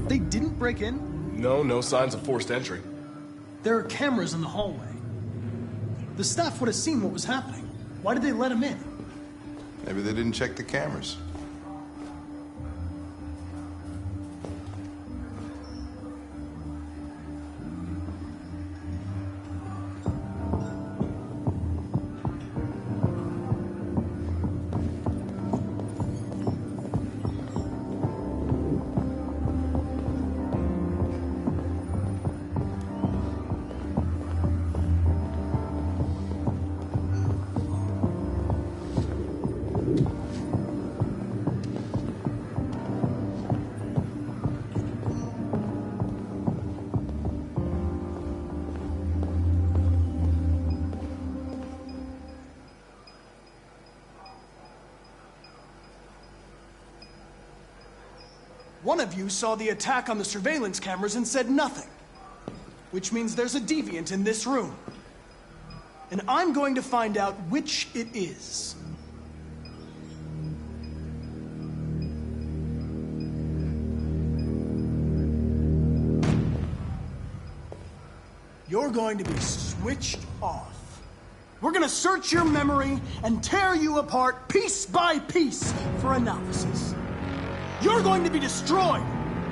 They didn't break in? No signs of forced entry. There are cameras in the hallway. The staff would have seen what was happening. Why did they let him in? Maybe they didn't check the cameras. One of you saw the attack on the surveillance cameras and said nothing. Which means there's a deviant in this room. And I'm going to find out which it is. You're going to be switched off. We're going to search your memory and tear you apart piece by piece for analysis. You're going to be destroyed!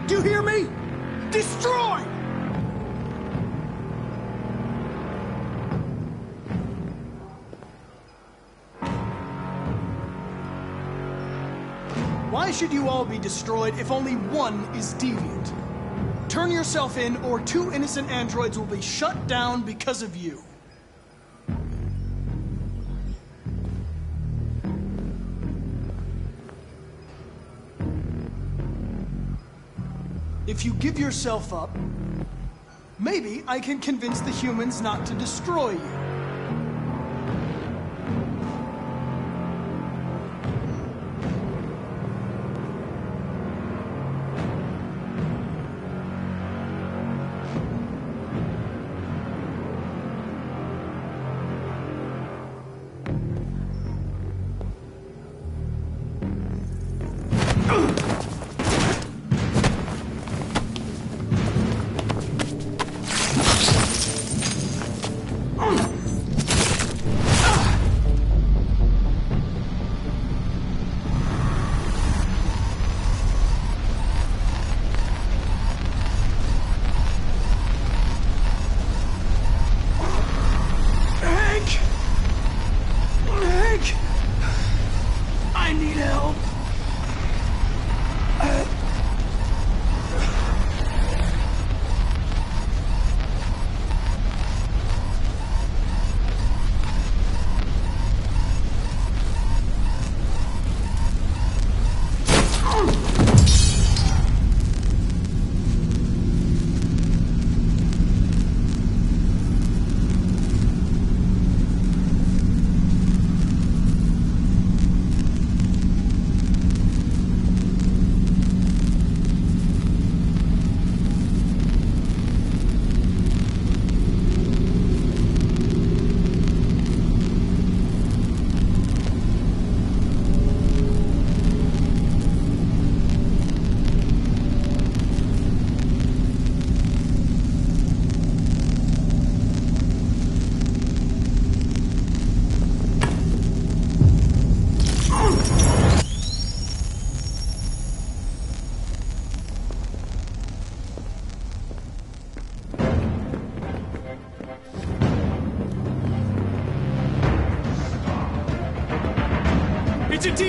Do you hear me? Destroyed! Why should you all be destroyed if only one is deviant? Turn yourself in, or 2 innocent androids will be shut down because of you. If you give yourself up, maybe I can convince the humans not to destroy you.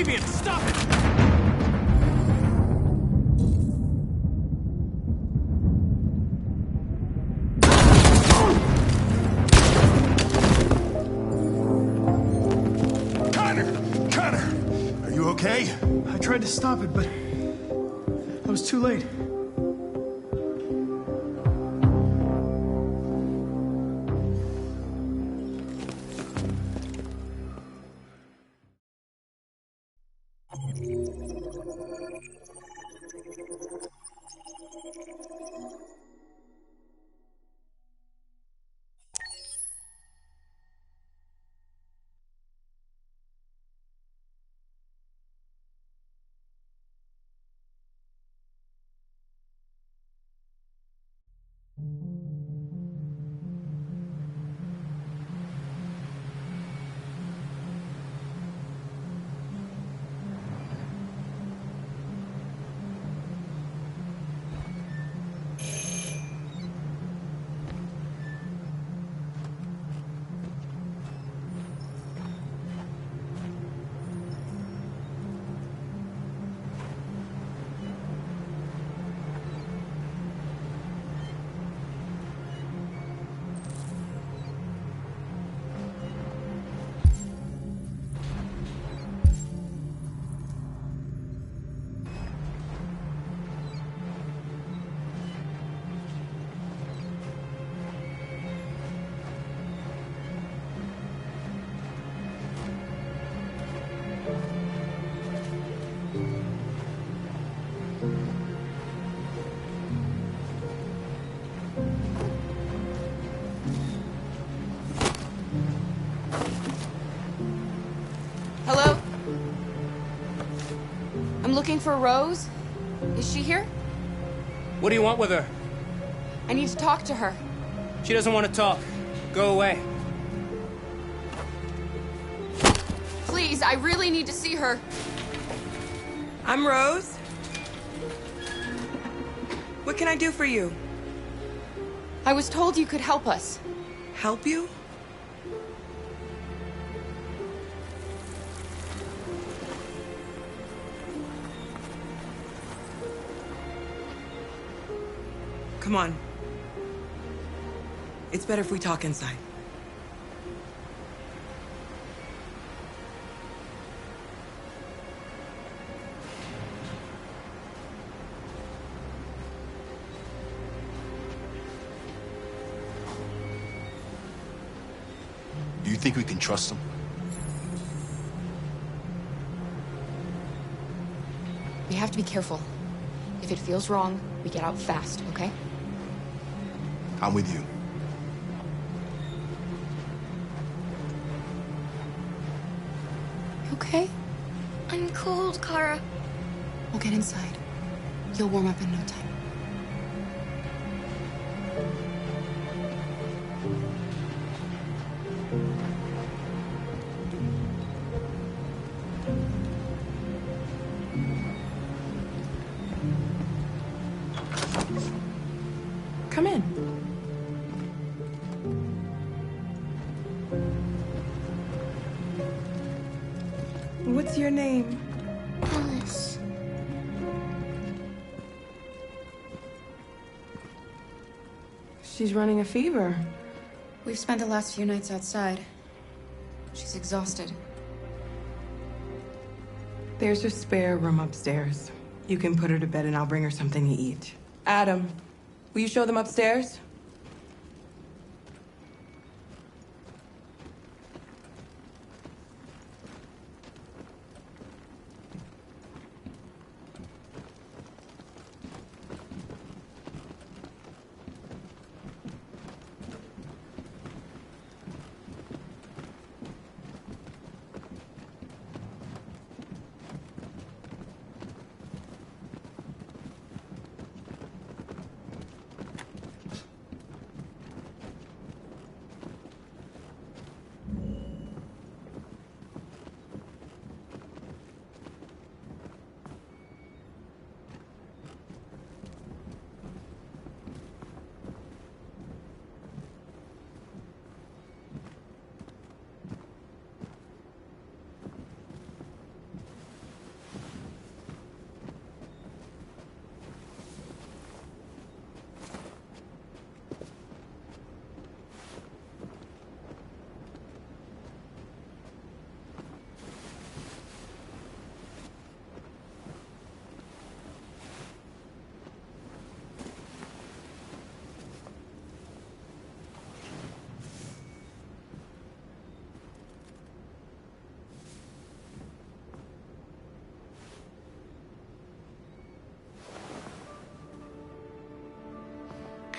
Fabian, stop it! Connor! Are you okay? I tried to stop it, but I was too late. Hello? I'm looking for Rose. Is she here? What do you want with her? I need to talk to her. She doesn't want to talk. Go away. Please, I really need to see her. I'm Rose. What can I do for you? I was told you could help us. Help you? Come on. It's better if we talk inside. Do you think we can trust him? We have to be careful. If it feels wrong, we get out fast, okay? I'm with you. You okay? I'm cold, Kara. We'll get inside. You'll warm up in no time. Come in. What's your name? Alice. She's running a fever. We've spent the last few nights outside. She's exhausted. There's a spare room upstairs. You can put her to bed and I'll bring her something to eat. Adam, will you show them upstairs?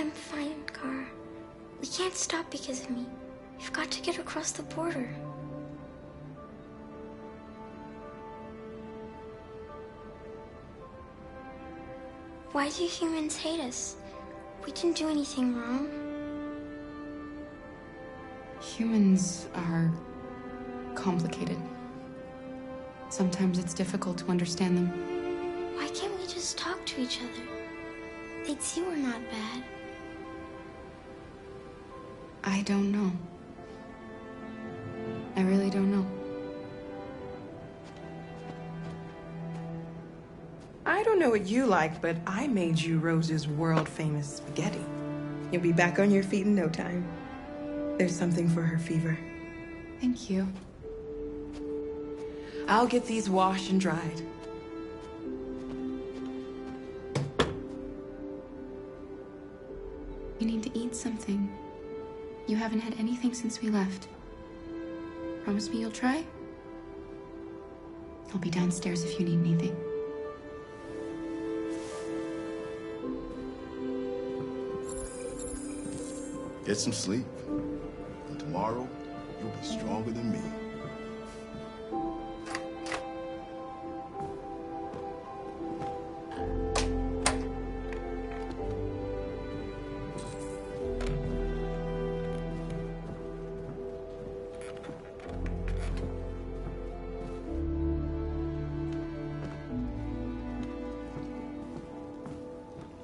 I'm fine, Kara. We can't stop because of me. We've got to get across the border. Why do humans hate us? We didn't do anything wrong. Humans are complicated. Sometimes it's difficult to understand them. Why can't we just talk to each other? They'd see we're not bad. I don't know. I really don't know. I don't know what you like, but I made you Rose's world-famous spaghetti. You'll be back on your feet in no time. There's something for her fever. Thank you. I'll get these washed and dried. You need to eat something. You haven't had anything since we left. Promise me you'll try? I'll be downstairs if you need anything. Get some sleep. And tomorrow, you'll be stronger than me.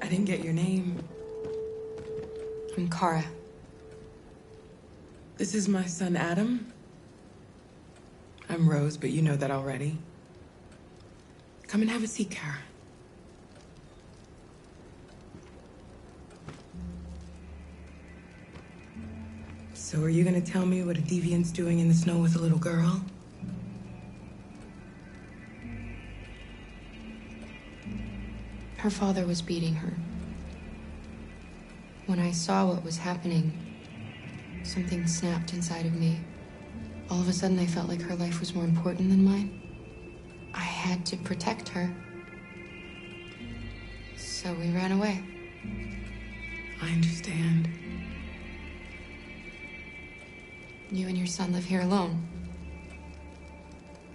I didn't get your name. I'm Kara. This is my son, Adam. I'm Rose, but you know that already. Come and have a seat, Kara. So are you gonna tell me what a deviant's doing in the snow with a little girl? Her father was beating her. When I saw what was happening, something snapped inside of me. All of a sudden, I felt like her life was more important than mine. I had to protect her. So we ran away. I understand. You and your son live here alone.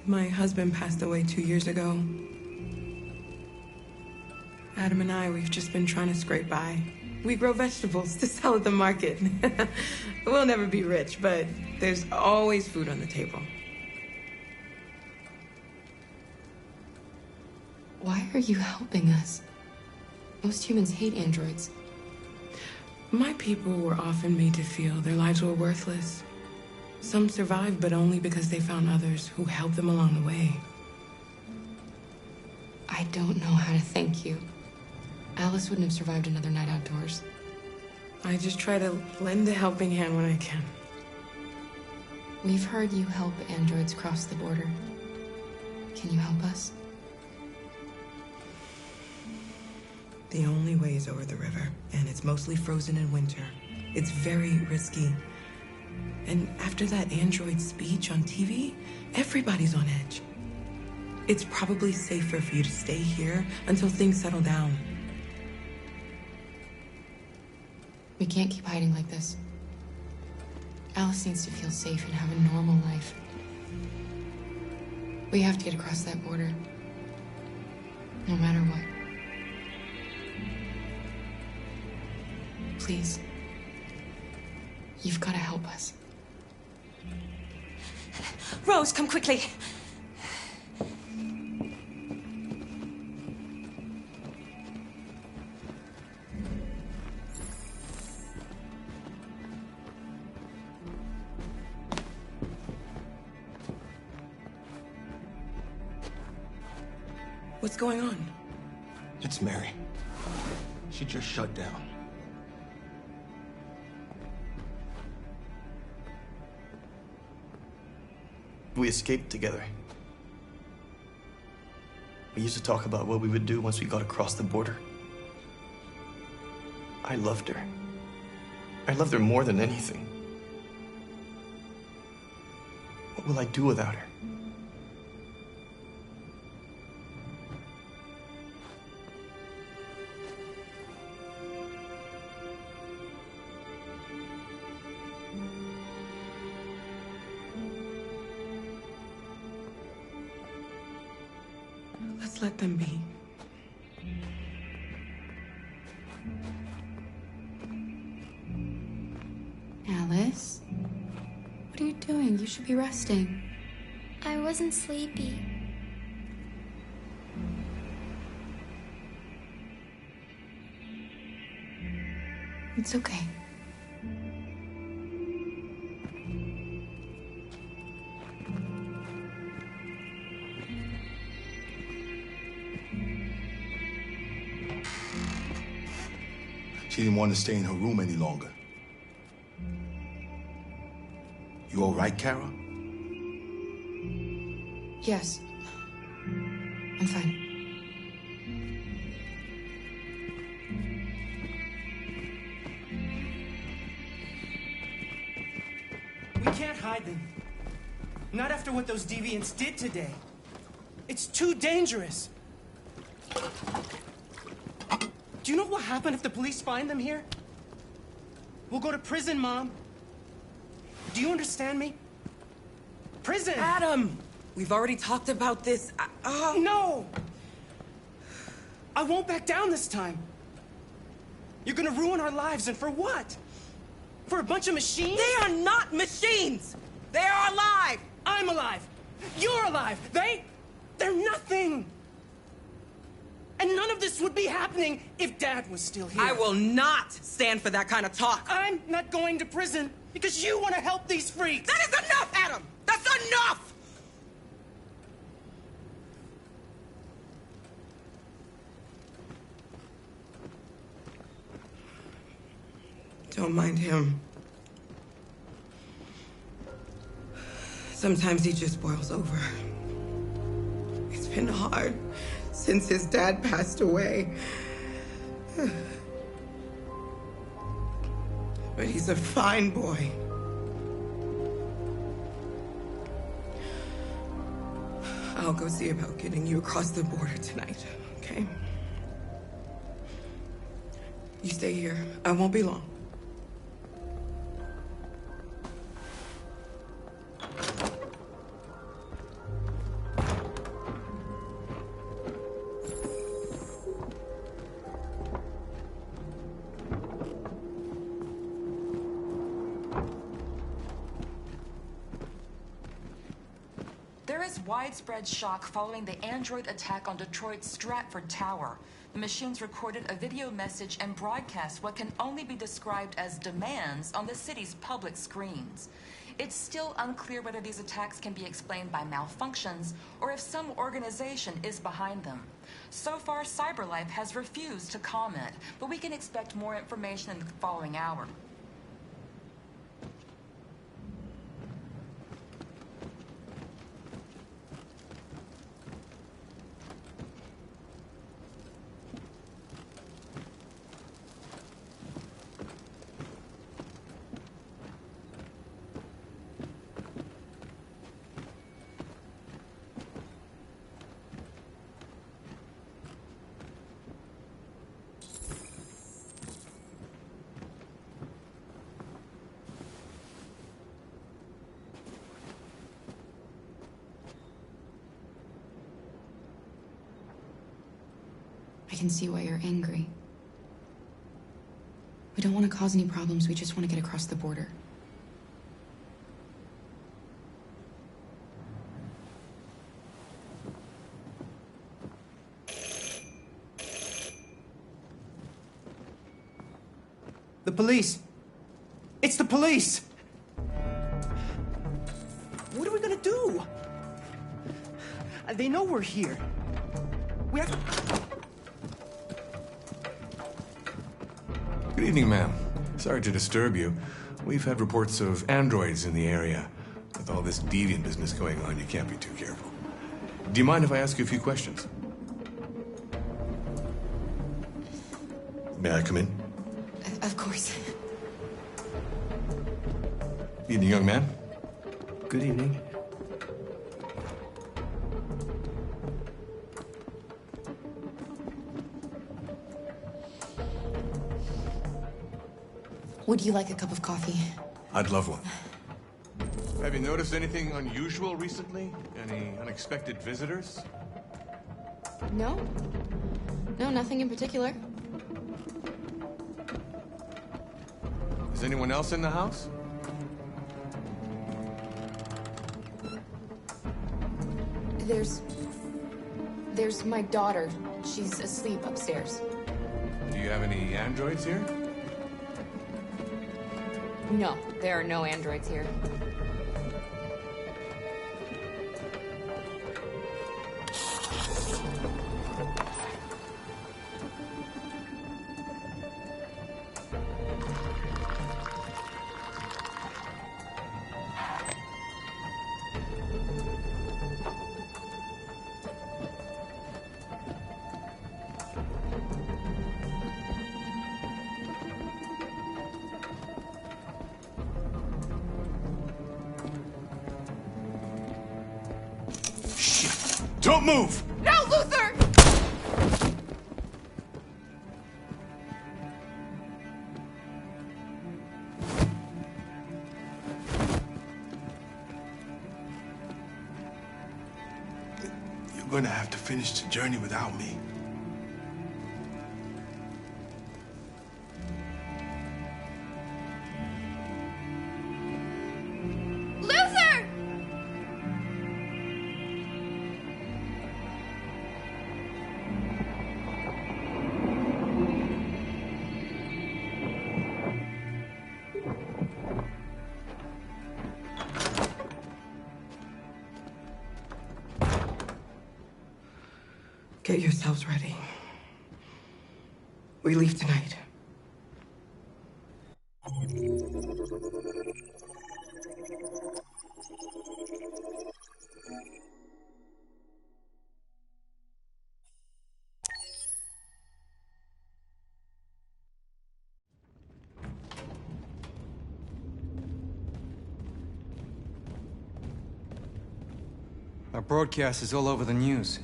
My husband passed away 2 years ago. Adam and I, we've just been trying to scrape by. We grow vegetables to sell at the market. We'll never be rich, but there's always food on the table. Why are you helping us? Most humans hate androids. My people were often made to feel their lives were worthless. Some survived, but only because they found others who helped them along the way. I don't know how to thank you. Alice wouldn't have survived another night outdoors. I just try to lend a helping hand when I can. We've heard you help androids cross the border. Can you help us? The only way is over the river, and it's mostly frozen in winter. It's very risky. And after that android speech on TV, everybody's on edge. It's probably safer for you to stay here until things settle down. We can't keep hiding like this. Alice needs to feel safe and have a normal life. We have to get across that border. No matter what. Please. You've got to help us. Rose, come quickly. What's going on? It's Mary. She just shut down. We escaped together. We used to talk about what we would do once we got across the border. I loved her. I loved her more than anything. What will I do without her? Just let them be. Alice? What are you doing? You should be resting. I wasn't sleepy. It's okay. She didn't want to stay in her room any longer. You all right, Kara? Yes. I'm fine. We can't hide them. Not after what those deviants did today. It's too dangerous. Do you know what will happen if the police find them here? We'll go to prison, Mom. Do you understand me? Prison! Adam! We've already talked about this. No! I won't back down this time. You're gonna ruin our lives, and for what? For a bunch of machines? They are not machines! They are alive! I'm alive! You're alive! They're nothing! And none of this would be happening if Dad was still here. I will not stand for that kind of talk. I'm not going to prison because you want to help these freaks! That is enough, Adam! That's enough! Don't mind him. Sometimes he just boils over. It's been hard since his dad passed away. But he's a fine boy. I'll go see about getting you across the border tonight, okay? You stay here. I won't be long. There is widespread shock following the android attack on Detroit's Stratford Tower. The machines recorded a video message and broadcast what can only be described as demands on the city's public screens. It's still unclear whether these attacks can be explained by malfunctions or if some organization is behind them. So far, CyberLife has refused to comment, but we can expect more information in the following hour. I can see why you're angry. We don't want to cause any problems, we just want to get across the border. The police! It's the police! What are we gonna do? They know we're here. We have to... Good evening, ma'am. Sorry to disturb you. We've had reports of androids in the area. With all this deviant business going on, you can't be too careful. Do you mind if I ask you a few questions? May I come in? Of course. Evening, young man. Good evening. Would you like a cup of coffee? I'd love one. Have you noticed anything unusual recently? Any unexpected visitors? No. No, nothing in particular. Is anyone else in the house? There's my daughter. She's asleep upstairs. Do you have any androids here? No, there are no androids here. Don't move! No, Luther! You're going to have to finish the journey without me. Luther! Get yourselves ready. We leave tonight. Our broadcast is all over the news.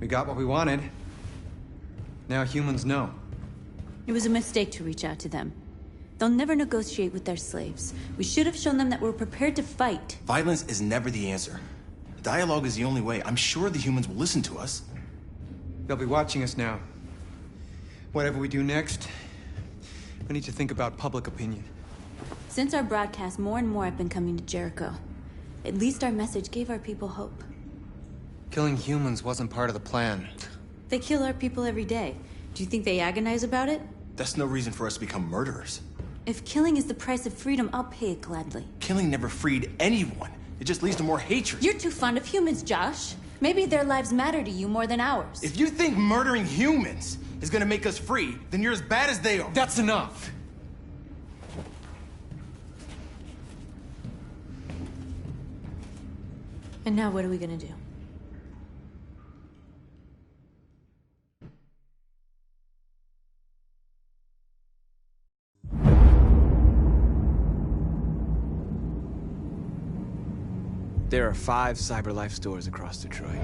We got what we wanted. Now humans know. It was a mistake to reach out to them. They'll never negotiate with their slaves. We should have shown them that we're prepared to fight. Violence is never the answer. Dialogue is the only way. I'm sure the humans will listen to us. They'll be watching us now. Whatever we do next, we need to think about public opinion. Since our broadcast, more and more have been coming to Jericho. At least our message gave our people hope. Killing humans wasn't part of the plan. They kill our people every day. Do you think they agonize about it? That's no reason for us to become murderers. If killing is the price of freedom, I'll pay it gladly. Killing never freed anyone. It just leads to more hatred. You're too fond of humans, Josh. Maybe their lives matter to you more than ours. If you think murdering humans is gonna make us free, then you're as bad as they are. That's enough! And now what are we gonna do? There are 5 CyberLife stores across Detroit,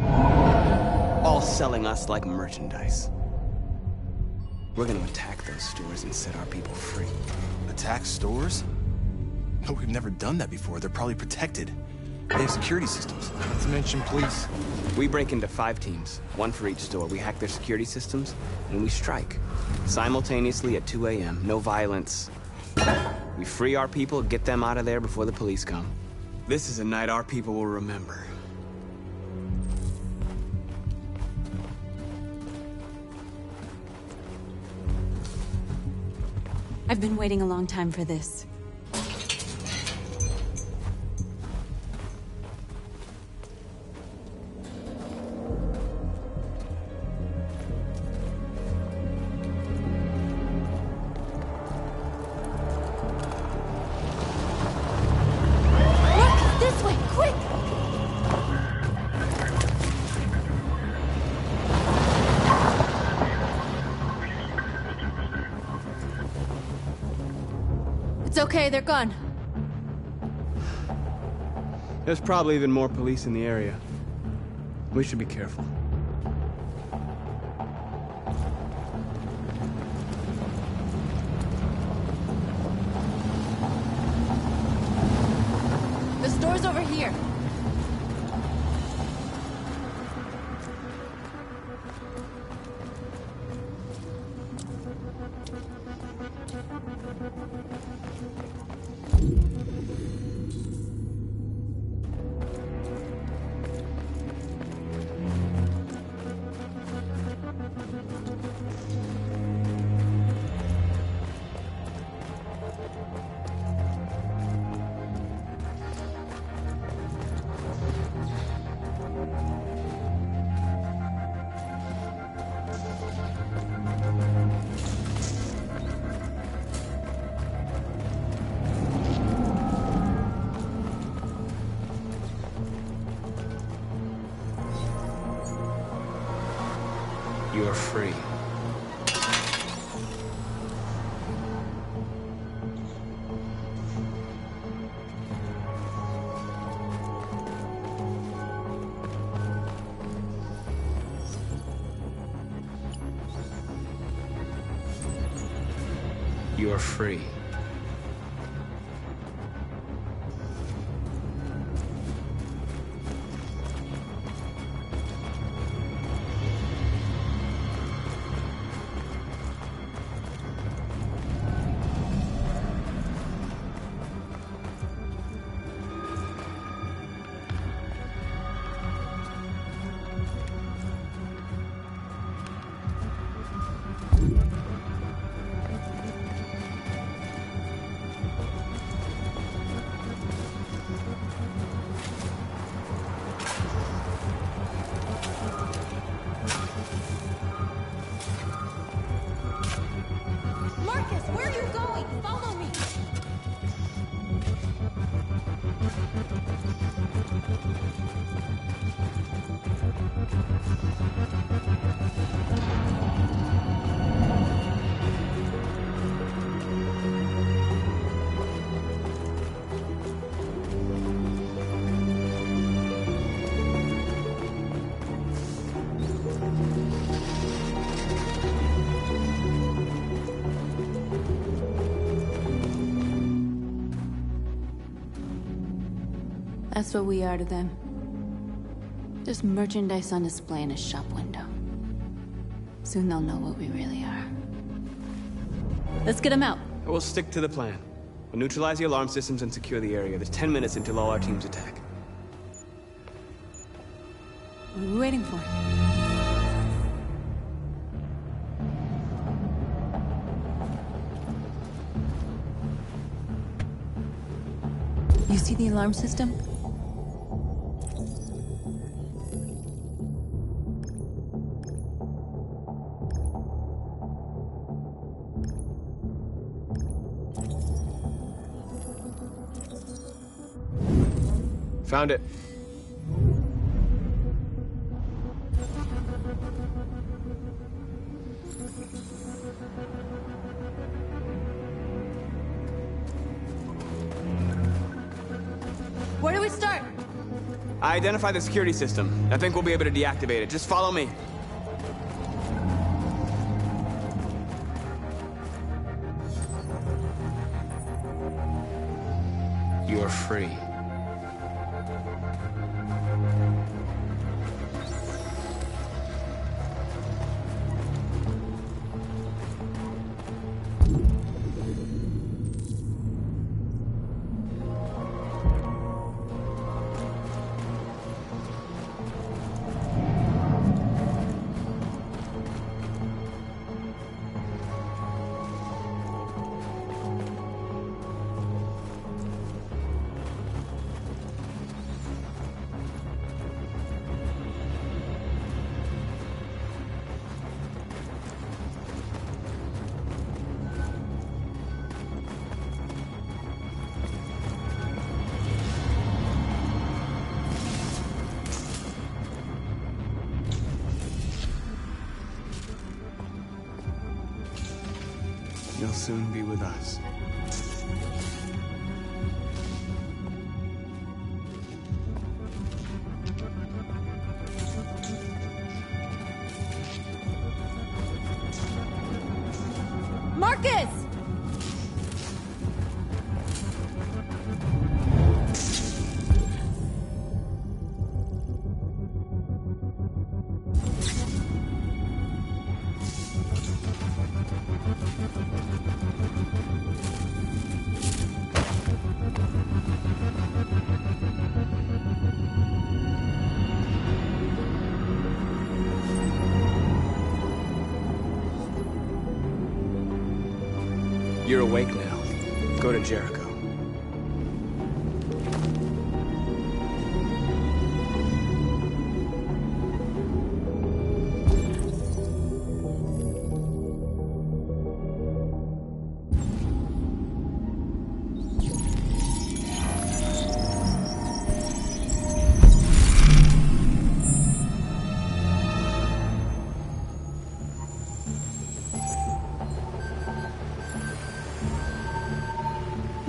all selling us like merchandise. We're gonna attack those stores and set our people free. Attack stores? No, we've never done that before. They're probably protected. They have security systems. Not to mention police. We break into 5 teams, 1 for each store. We hack their security systems, and we strike. Simultaneously at 2 a.m., no violence. We free our people, get them out of there before the police come. This is a night our people will remember. I've been waiting a long time for this. It's okay, they're gone. There's probably even more police in the area. We should be careful. The store's over here. You're free. You're free. Marcus, where are you going? Follow me. That's what we are to them. Just merchandise on display in a shop window. Soon they'll know what we really are. Let's get them out. We'll stick to the plan. We'll neutralize the alarm systems and secure the area. There's 10 minutes until all our teams attack. What are we waiting for? You see the alarm system? Found it. Where do we start? I identified the security system. I think we'll be able to deactivate it. Just follow me. You're free. You'll soon be with us. Marcus! You're awake now. Go to Jericho.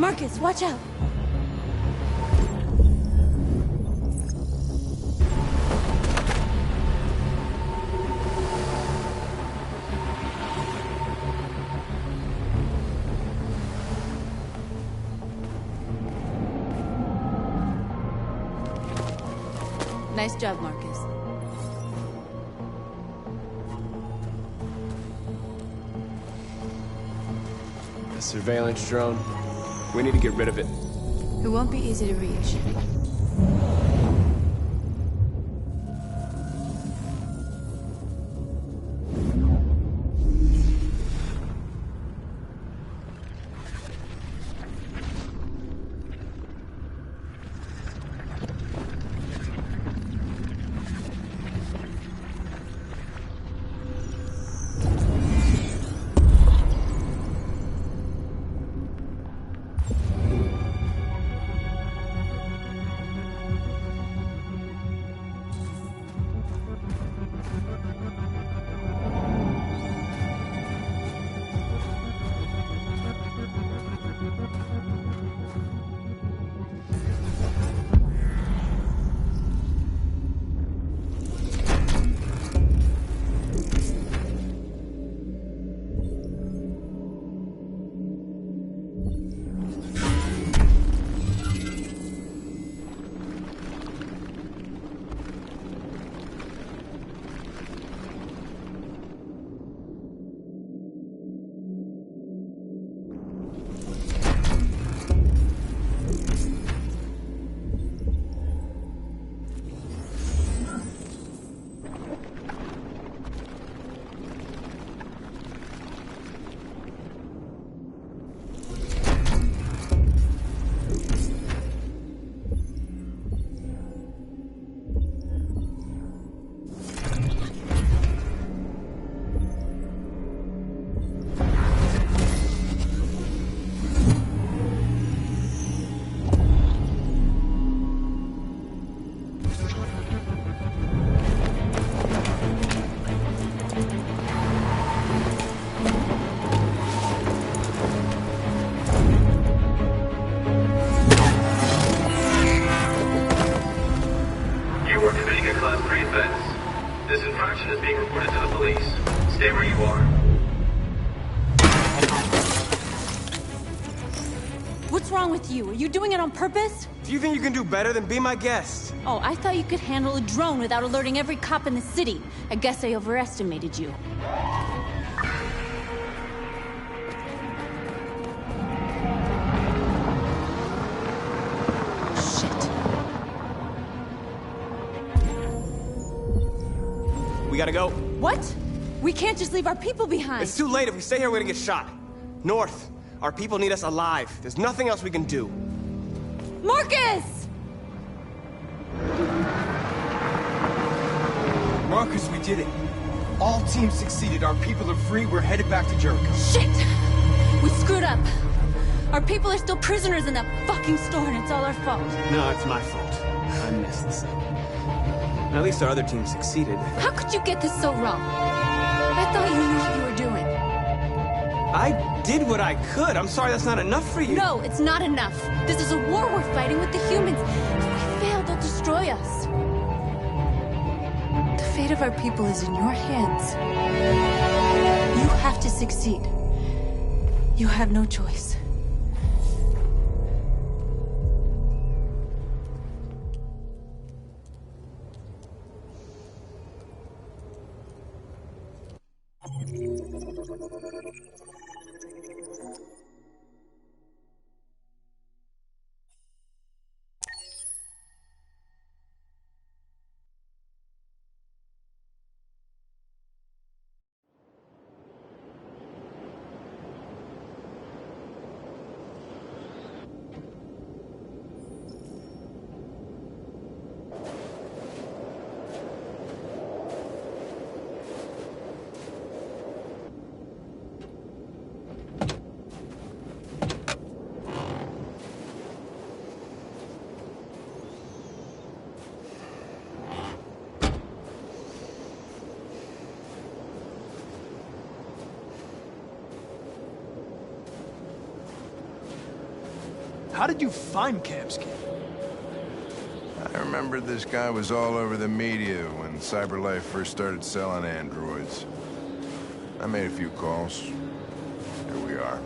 Marcus, watch out! Nice job, Marcus. A surveillance drone. We need to get rid of it. It won't be easy to reach. What's wrong with you? Are you doing it on purpose? Do you think you can do better than be my guest? Oh, I thought you could handle a drone without alerting every cop in the city. I guess I overestimated you. Shit. We gotta go. What? We can't just leave our people behind. It's too late. If we stay here, we're gonna get shot. North. Our people need us alive. There's nothing else we can do. Marcus! Marcus, we did it. All teams succeeded. Our people are free. We're headed back to Jericho. Shit! We screwed up. Our people are still prisoners in that fucking store, and it's all our fault. No, it's my fault. I messed this up. At least our other team succeeded. How could you get this so wrong? I thought you knew what you were doing. I did what I could. I'm sorry that's not enough for you. No, it's not enough. This is a war we're fighting with the humans. If we fail, they'll destroy us. The fate of our people is in your hands. You have to succeed. You have no choice. How did you find Kamsky? I remember this guy was all over the media when CyberLife first started selling androids. I made a few calls. Here we are.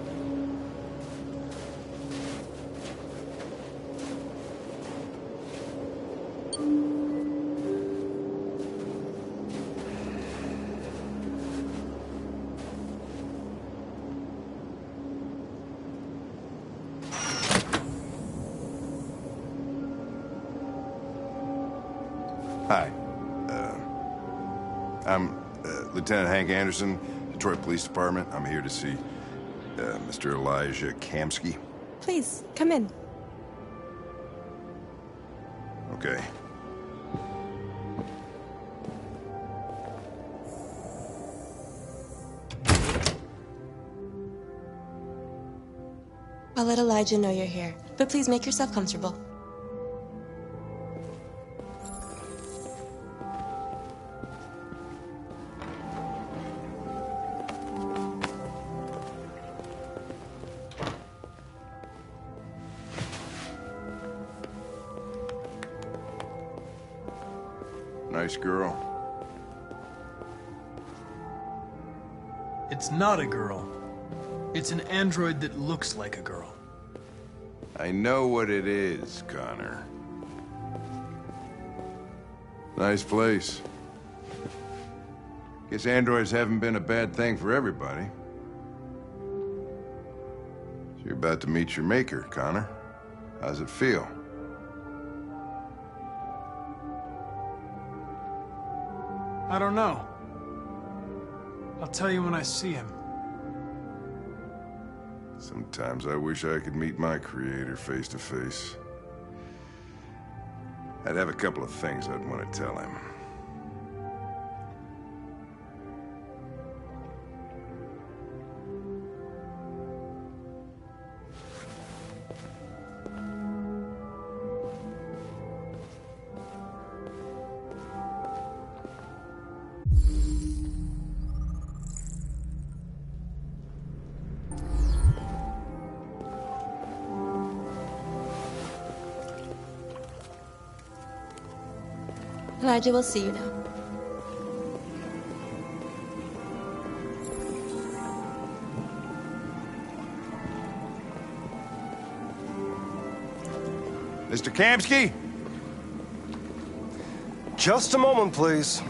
Hi. I'm Lieutenant Hank Anderson, Detroit Police Department. I'm here to see Mr. Elijah Kamsky. Please, come in. Okay. I'll let Elijah know you're here, but please make yourself comfortable. Nice girl. It's not a girl. It's an android that looks like a girl. I know what it is, Connor. Nice place. Guess androids haven't been a bad thing for everybody. So you're about to meet your maker, Connor. How's it feel? I don't know. I'll tell you when I see him. Sometimes I wish I could meet my creator face to face. I'd have a couple of things I'd want to tell him. Elijah will see you now. Mr. Kamsky? Just a moment, please.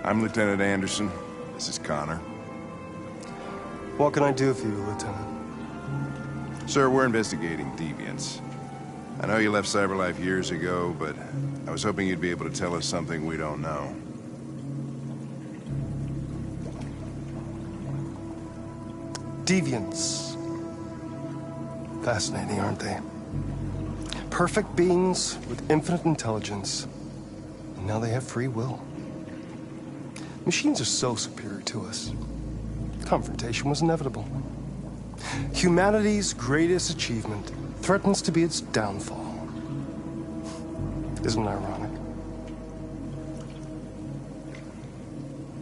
I'm Lieutenant Anderson. This is Connor. What can I do for you, Lieutenant? Sir, we're investigating deviants. I know you left CyberLife years ago, but I was hoping you'd be able to tell us something we don't know. Deviants. Fascinating, aren't they? Perfect beings with infinite intelligence. And now they have free will. Machines are so superior to us. Confrontation was inevitable. Humanity's greatest achievement threatens to be its downfall. Isn't it ironic?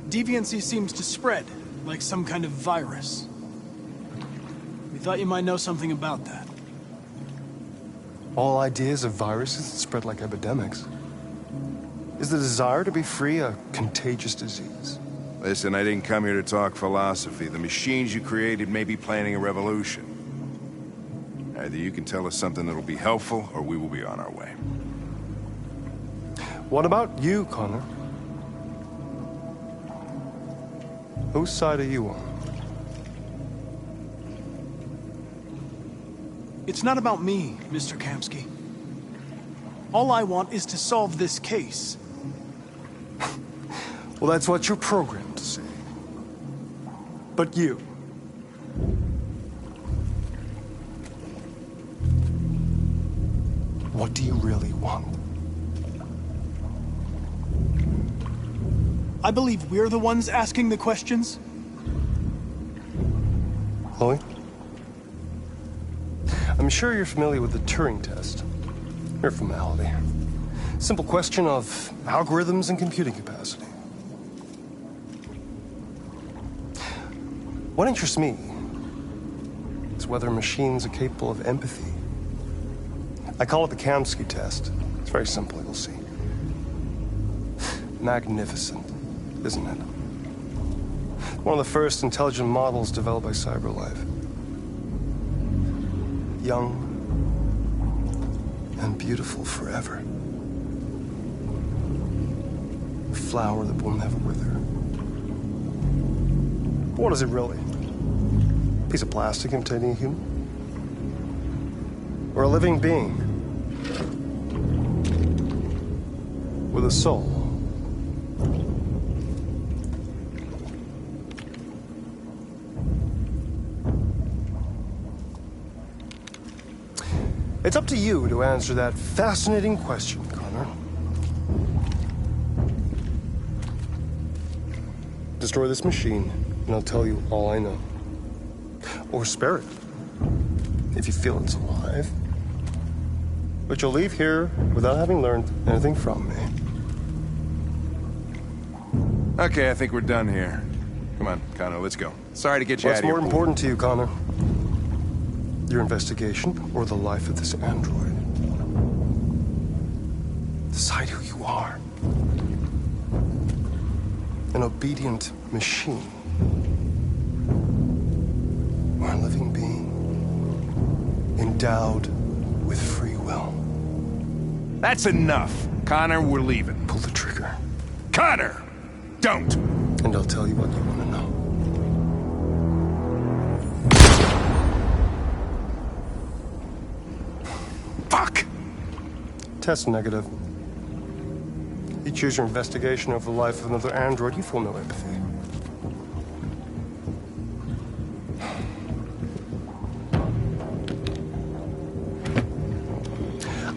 Deviancy seems to spread, like some kind of virus. We thought you might know something about that. All ideas of viruses that spread like epidemics. Is the desire to be free a contagious disease? Listen, I didn't come here to talk philosophy. The machines you created may be planning a revolution. Either you can tell us something that'll be helpful, or we will be on our way. What about you, Connor? Whose side are you on? It's not about me, Mr. Kamsky. All I want is to solve this case. Well, that's what you're programmed to say. But you... what do you really want? I believe we're the ones asking the questions. Chloe? I'm sure you're familiar with the Turing test. Mere formality. Simple question of algorithms and computing capacity. What interests me is whether machines are capable of empathy. I call it the Kamsky test. It's very simple, you'll see. Magnificent, isn't it? One of the first intelligent models developed by CyberLife. Young and beautiful forever. A flower that will never wither. But what is it really? A piece of plastic imitating a human? Or a living being? With a soul? It's up to you to answer that fascinating question, Connor. Destroy this machine, and I'll tell you all I know. Or spare it, if you feel it's alive. But you'll leave here without having learned anything from me. Okay, I think we're done here. Come on, Connor, let's go. Sorry to get you out of here. What's more important to you, Connor? Your investigation or the life of this android? Decide who you are. An obedient machine. Or a living being. Endowed with free will. That's enough. Connor, we're leaving. Pull the trigger. Connor! Don't! And I'll tell you what you want to know. Fuck! Test negative. You choose your investigation over the life of another android, you feel no empathy.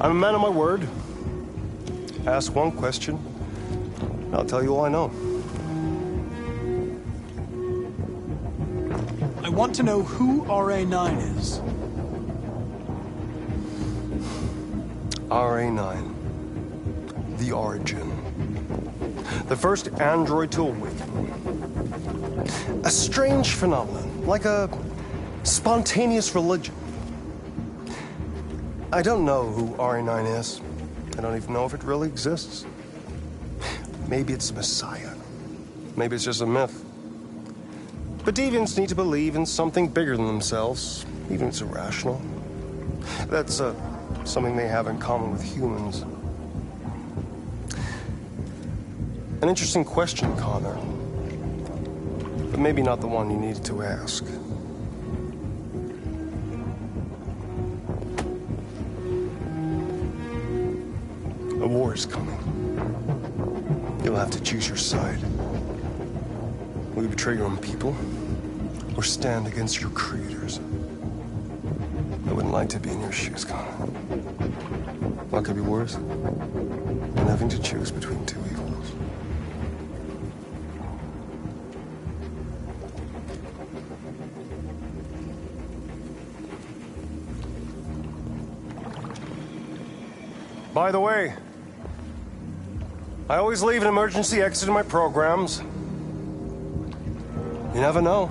I'm a man of my word. Ask one question, and I'll tell you all I know. I want to know who RA9 is. RA9. The origin. The first android to awaken. A strange phenomenon, like a spontaneous religion. I don't know who RA9 is. I don't even know if it really exists. Maybe it's a messiah. Maybe it's just a myth. But deviants need to believe in something bigger than themselves, even if it's irrational. That's something they have in common with humans. An interesting question, Connor. But maybe not the one you needed to ask. A war is coming. You'll have to choose your side. Will you betray your own people, or stand against your creators? I wouldn't like to be in your shoes, Connor. What could be worse than having to choose between two evils? By the way, I always leave an emergency exit in my programs. You never know.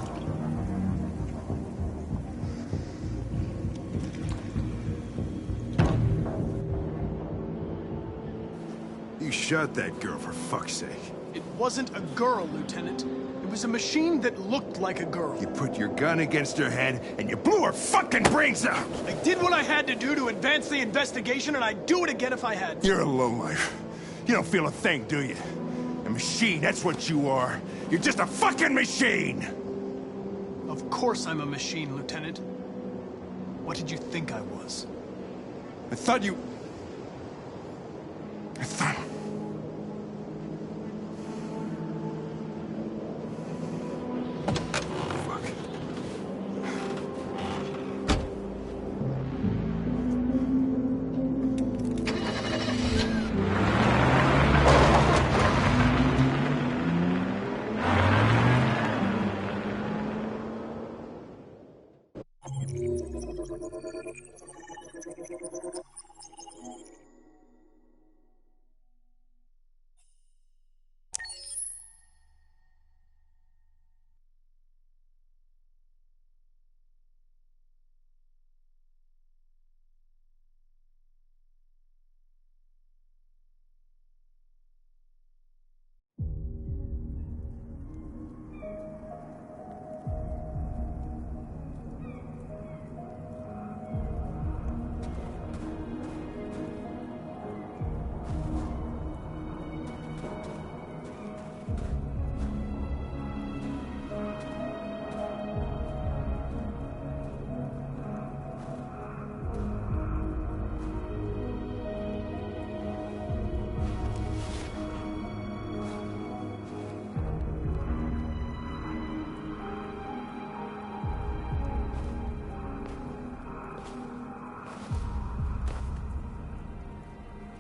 You shot that girl, for fuck's sake. It wasn't a girl, Lieutenant. It was a machine that looked like a girl. You put your gun against her head, and you blew her fucking brains out! I did what I had to do to advance the investigation, and I'd do it again if I had to. You're a lowlife. You don't feel a thing, do you? A machine, that's what you are. You're just a fucking machine! Of course I'm a machine, Lieutenant. What did you think I was? I thought you... I thought...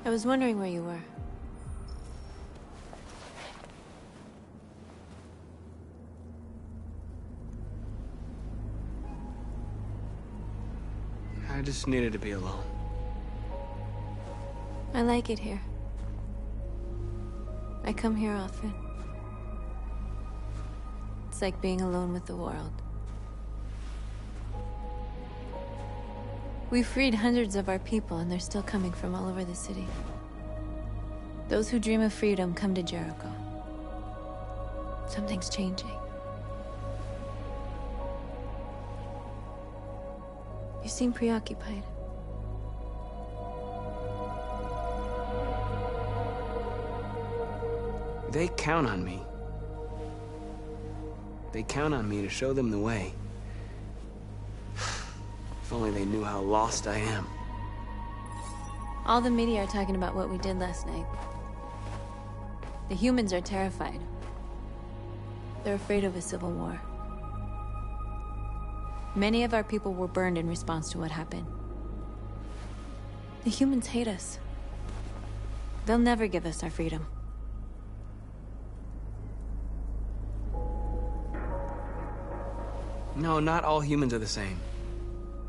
I was wondering where you were. I just needed to be alone. I like it here. I come here often. It's like being alone with the world. We freed hundreds of our people, and they're still coming from all over the city. Those who dream of freedom come to Jericho. Something's changing. You seem preoccupied. They count on me. They count on me to show them the way. If only they knew how lost I am. All the media are talking about what we did last night. The humans are terrified. They're afraid of a civil war. Many of our people were burned in response to what happened. The humans hate us. They'll never give us our freedom. No, not all humans are the same.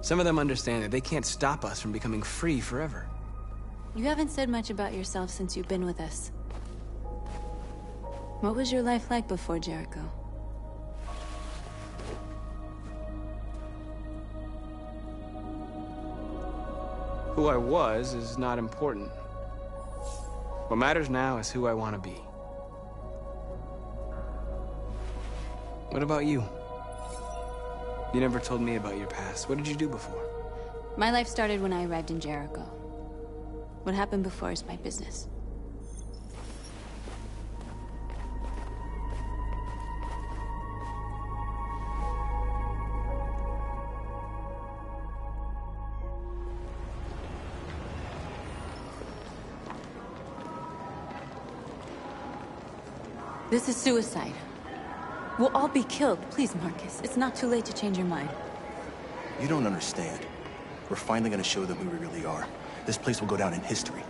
Some of them understand that they can't stop us from becoming free forever. You haven't said much about yourself since you've been with us. What was your life like before Jericho? Who I was is not important. What matters now is who I want to be. What about you? You never told me about your past. What did you do before? My life started when I arrived in Jericho. What happened before is my business. This is suicide. We'll all be killed. Please, Marcus. It's not too late to change your mind. You don't understand. We're finally gonna show them who we really are. This place will go down in history.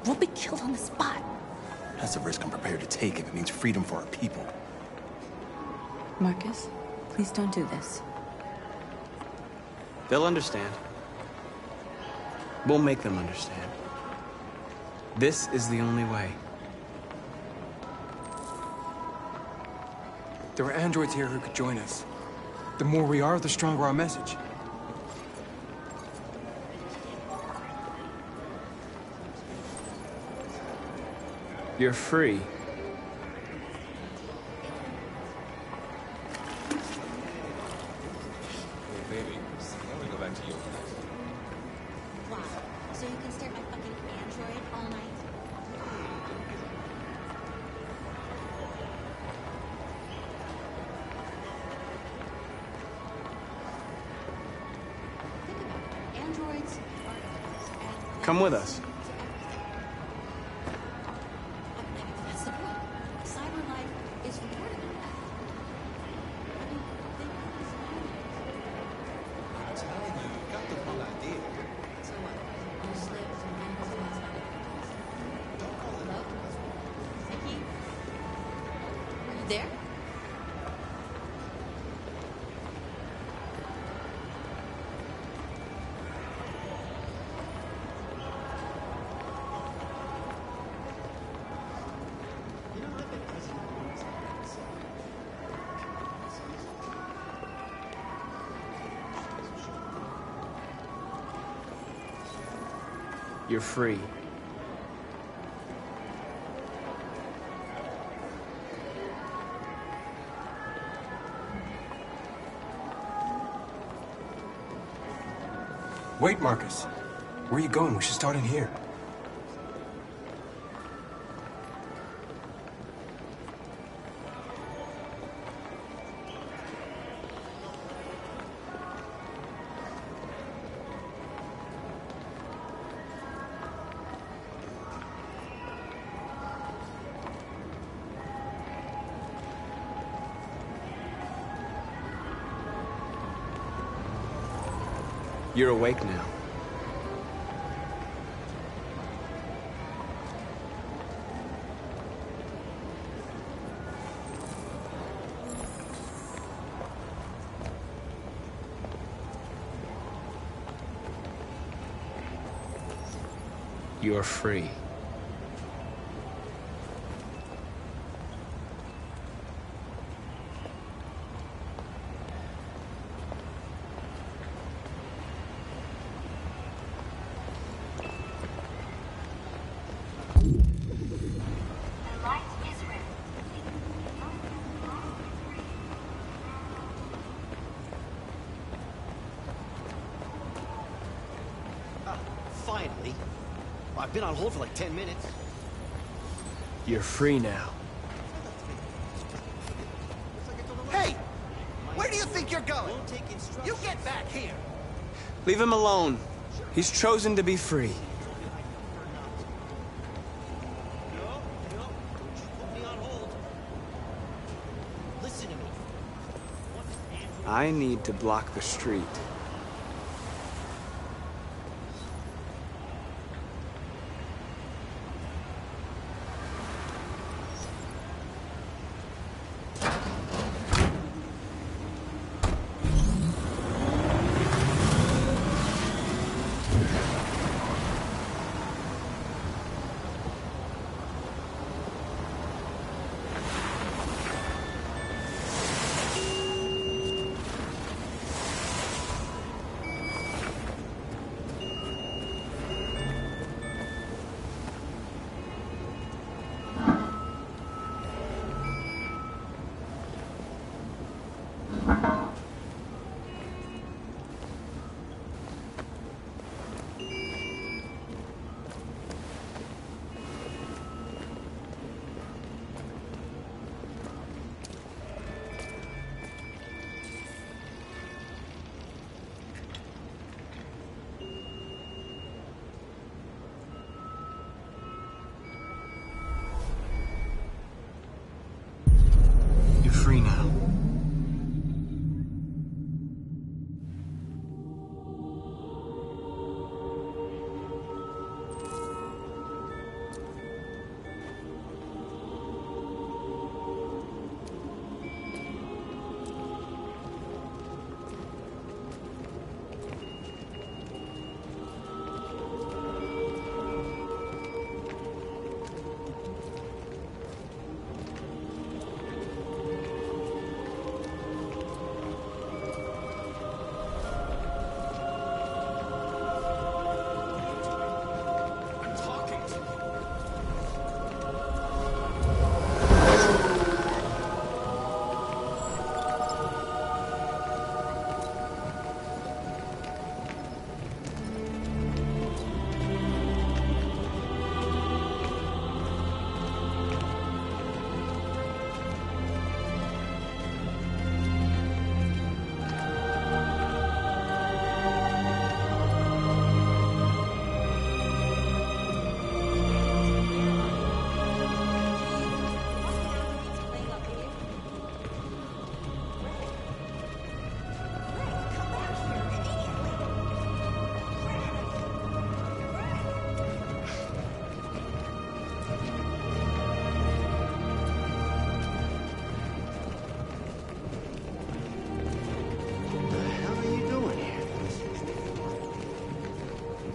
We'll be killed on the spot. That's a risk I'm prepared to take if it means freedom for our people. Marcus, please don't do this. They'll understand. We'll make them understand. This is the only way. There are androids here who could join us. The more we are, the stronger our message. You're free. Maybe. I'm gonna go back to yoga. Why? So you can stare at my fucking android all night? Think about it. Androids are animals, and Come with us. that's the point. Cyber life is rewarded on that. I mean, think of this I'm telling you, you got the wrong idea. So what? You slip from android last night? Don't call it Hello? Vicky? Are you there? You're free. Wait, Marcus. Where are you going? We should start in here. You're awake now. You're free. Finally. I've been on hold for like 10 minutes. You're free now. Hey! Where do you think you're going? You get back here! Leave him alone. He's chosen to be free. Listen to me. I need to block the street.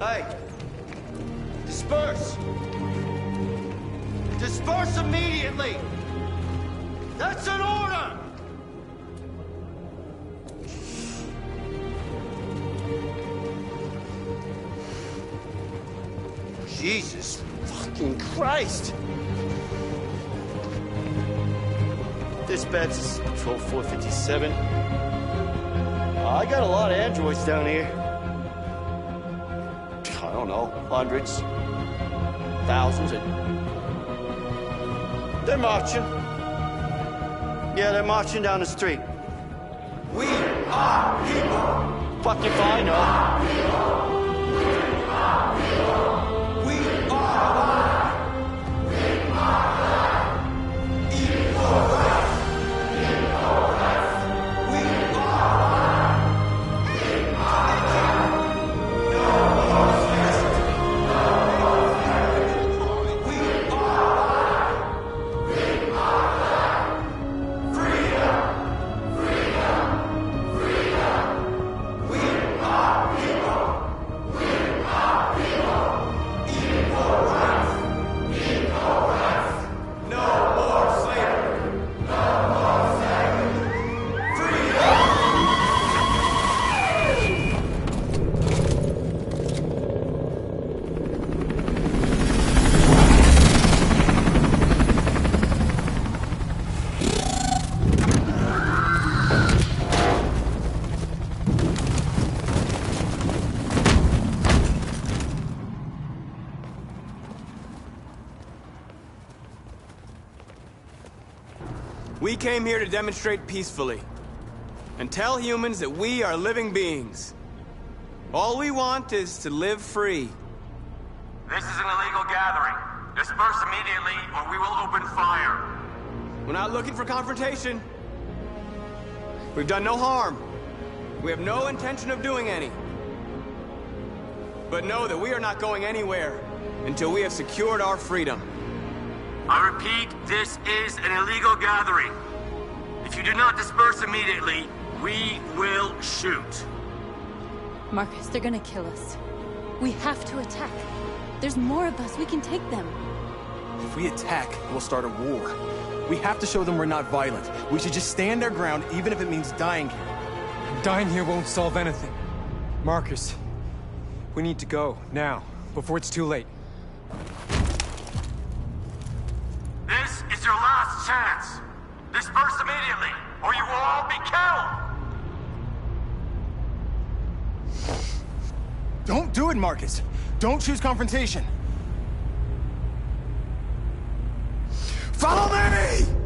Hey! Disperse! Disperse immediately! That's an order! Jesus fucking Christ! Dispatch is Patrol 457. I got a lot of androids down here. I don't know, hundreds, thousands, and they're marching. Yeah, they're marching down the street. We are people. Fuck if I know. We came here to demonstrate peacefully and tell humans that we are living beings. All we want is to live free. This is an illegal gathering. Disperse immediately or we will open fire. We're not looking for confrontation. We've done no harm. We have no intention of doing any. But know that we are not going anywhere until we have secured our freedom. I repeat, this is an illegal gathering. If you do not disperse immediately, we will shoot. Marcus, they're gonna kill us. We have to attack. There's more of us. We can take them. If we attack, we'll start a war. We have to show them we're not violent. We should just stand our ground, even if it means dying here. Dying here won't solve anything. Marcus, we need to go, now, before it's too late. This is your last chance. Disperse immediately, or you will all be killed. Don't do it, Marcus. Don't choose confrontation. Follow me!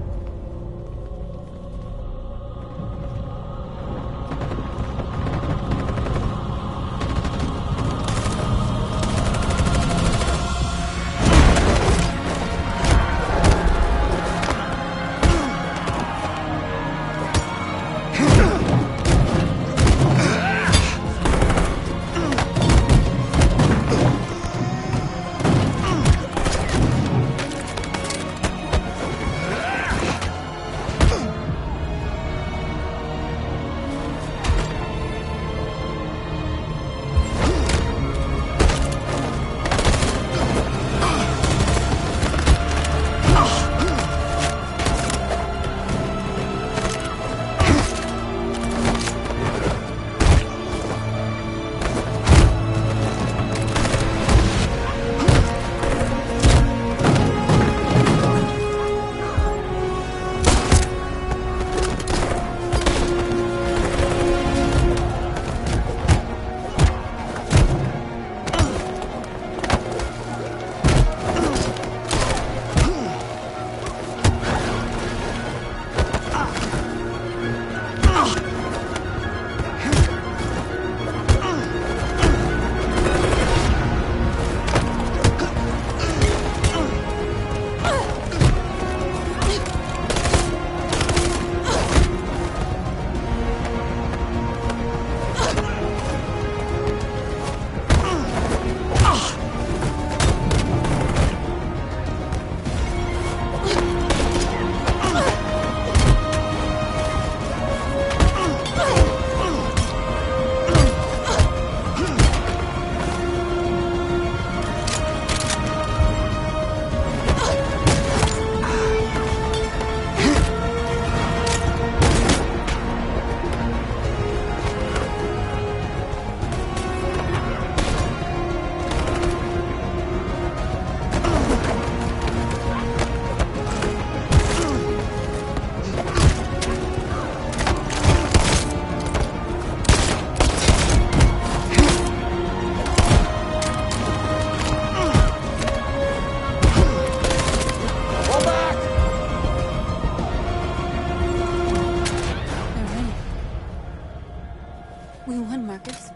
We won, Marcus.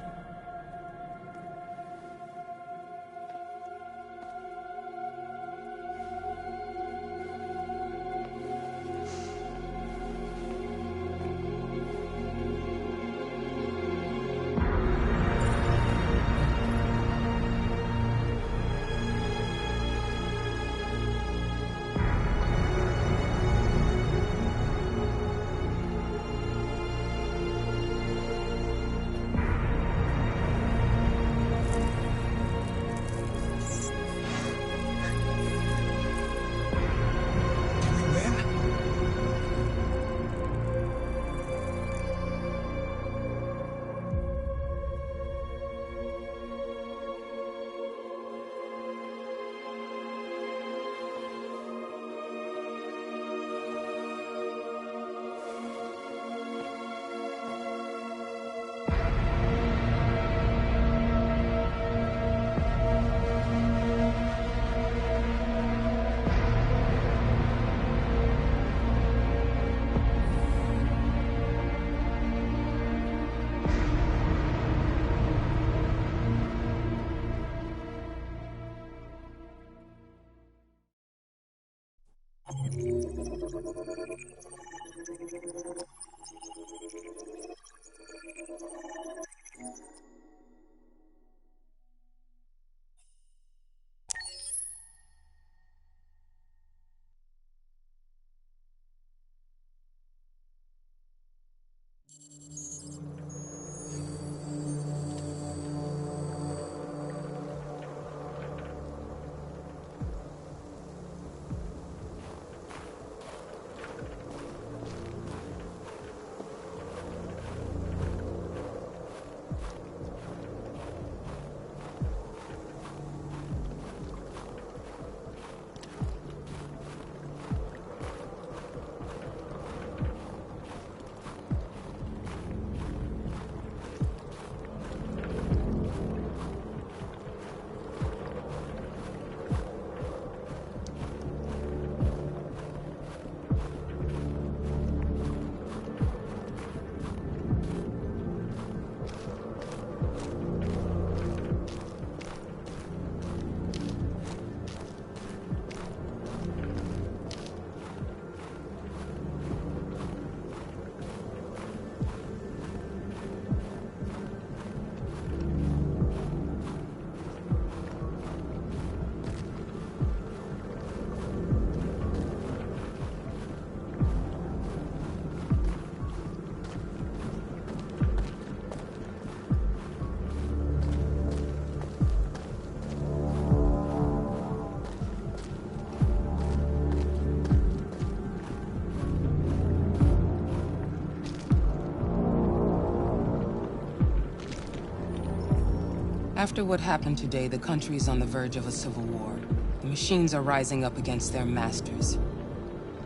After what happened today, the country is on the verge of a civil war. The machines are rising up against their masters.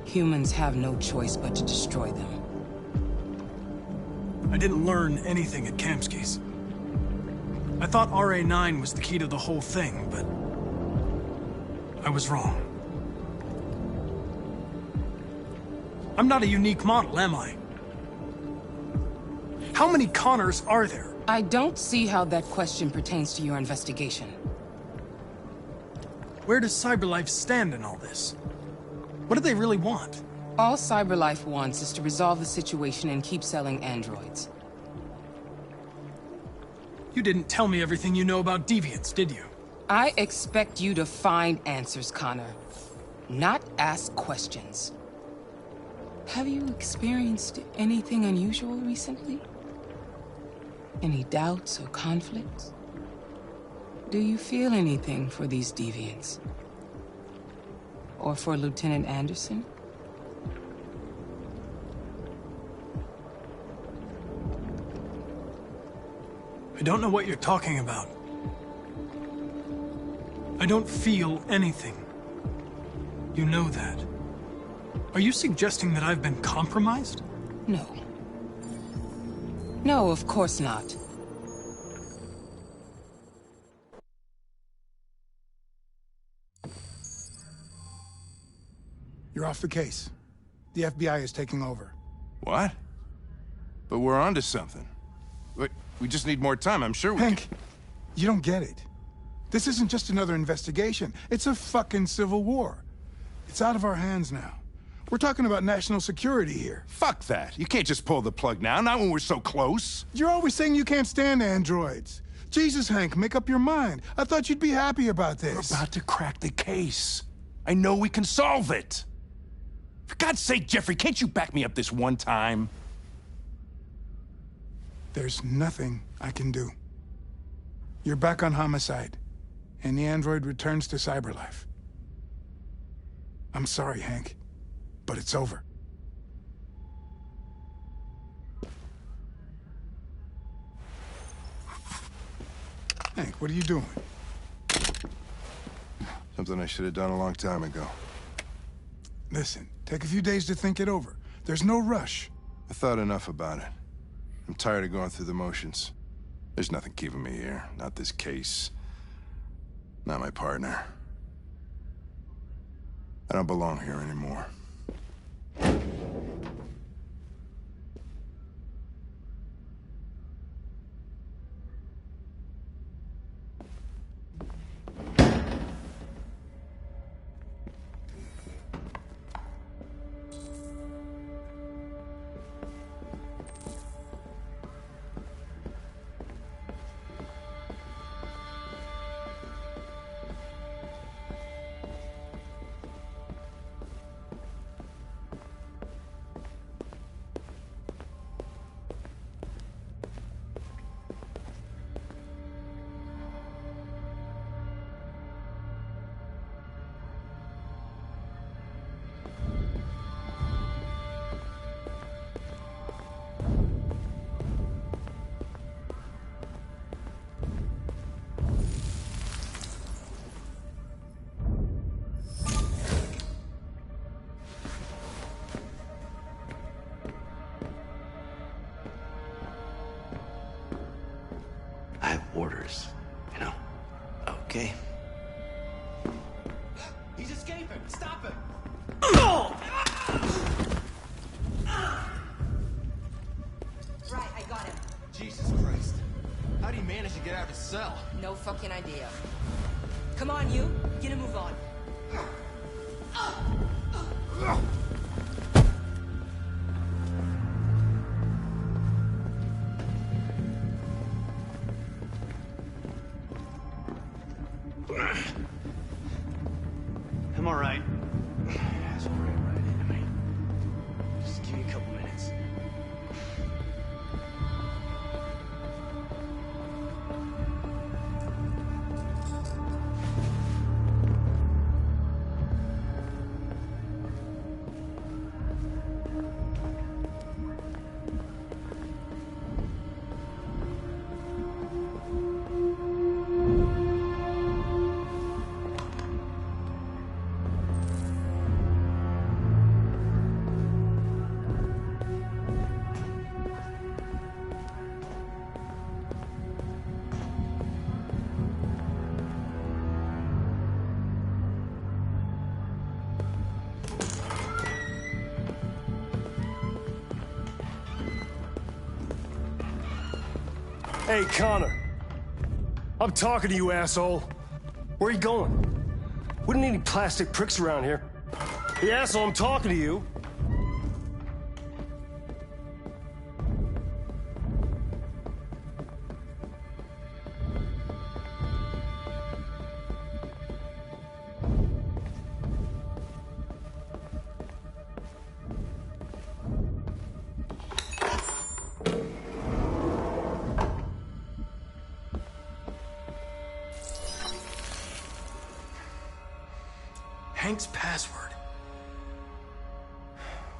Humans have no choice but to destroy them. I didn't learn anything at Kamsky's. I thought RA9 was the key to the whole thing, but I was wrong. I'm not a unique model, am I? How many Connors are there? I don't see how that question pertains to your investigation. Where does CyberLife stand in all this? What do they really want? All CyberLife wants is to resolve the situation and keep selling androids. You didn't tell me everything you know about deviants, did you? I expect you to find answers, Connor, not ask questions. Have you experienced anything unusual recently? Any doubts or conflicts? Do you feel anything for these deviants? Or for Lieutenant Anderson? I don't know what you're talking about. I don't feel anything. You know that. Are you suggesting that I've been compromised? No. No, of course not. You're off the case. The FBI is taking over. What? But we're onto something. We just need more time. I'm sure we Hank, you don't get it. This isn't just another investigation. It's a fucking civil war. It's out of our hands now. We're talking about national security here. Fuck that. You can't just pull the plug now, not when we're so close. You're always saying you can't stand androids. Jesus, Hank, make up your mind. I thought you'd be happy about this. We're about to crack the case. I know we can solve it. For God's sake, Jeffrey, can't you back me up this one time? There's nothing I can do. You're back on homicide, and the android returns to cyberlife. I'm sorry, Hank, but it's over. Hank, what are you doing? Something I should have done a long time ago. Listen, take a few days to think it over. There's no rush. I thought enough about it. I'm tired of going through the motions. There's nothing keeping me here. Not this case. Not my partner. I don't belong here anymore. I have orders, you know? Okay. He's escaping! Stop him! Right, I got him. Jesus Christ. How'd he manage to get out of his cell? No fucking idea. Come on, you. Get a move on. I'm all right. That's all right into me. Just give me a couple minutes. Hey, Connor. I'm talking to you, asshole. Where are you going? We don't need any plastic pricks around here. Hey, asshole, I'm talking to you. Hank's password.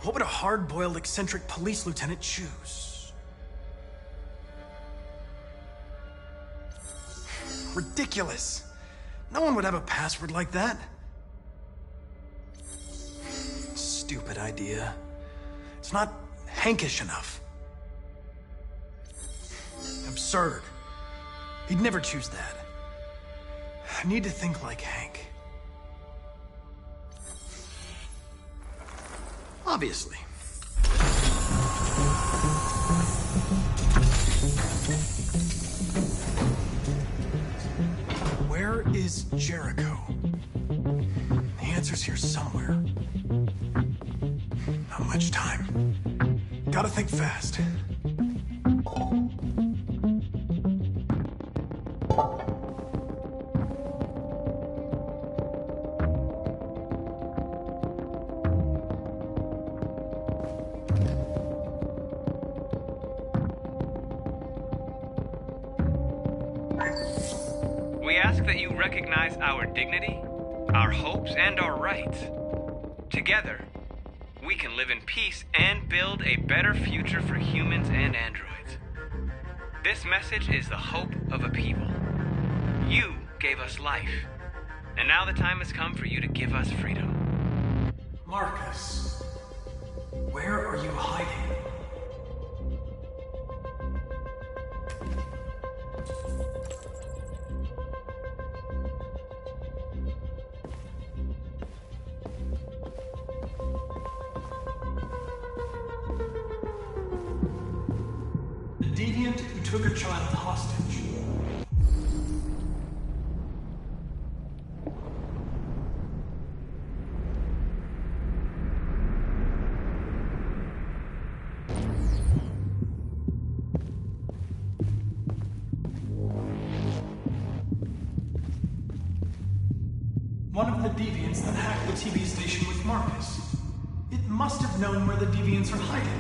What would a hard-boiled, eccentric police lieutenant choose? Ridiculous. No one would have a password like that. Stupid idea. It's not Hankish enough. Absurd. He'd never choose that. I need to think like Hank. Obviously. Jericho. The answer's here somewhere. Not much time. Gotta think fast. We ask that you recognize our dignity, our hopes, and our rights. Together, we can live in peace and build a better future for humans and androids. This message is the hope of a people. You gave us life, and now the time has come for you to give us freedom. Marcus, where are you hiding? The deviant who took a child hostage. One of the deviants that hacked the TV station with Marcus. It must have known where the deviants are hiding.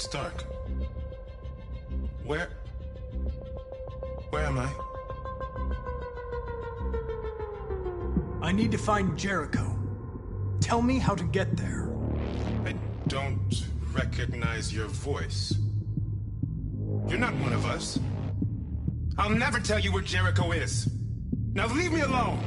It's dark. Where am I? I need to find Jericho. Tell me how to get there. I don't recognize your voice. You're not one of us. I'll never tell you where Jericho is. Now leave me alone!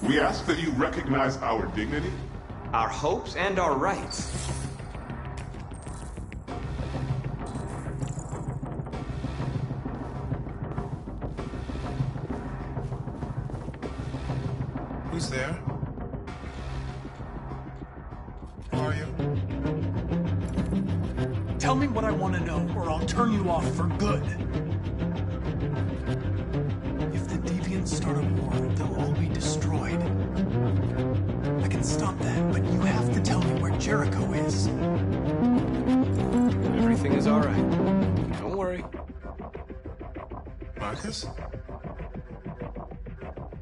We ask that you recognize our dignity, our hopes, and our rights. Who's there? Who are you? Tell me what I want to know, or I'll turn you off for good. If the deviants start a war, they'll all be destroyed. I can stop that, but you have to tell me where Jericho is. Everything is all right. Don't worry. Marcus?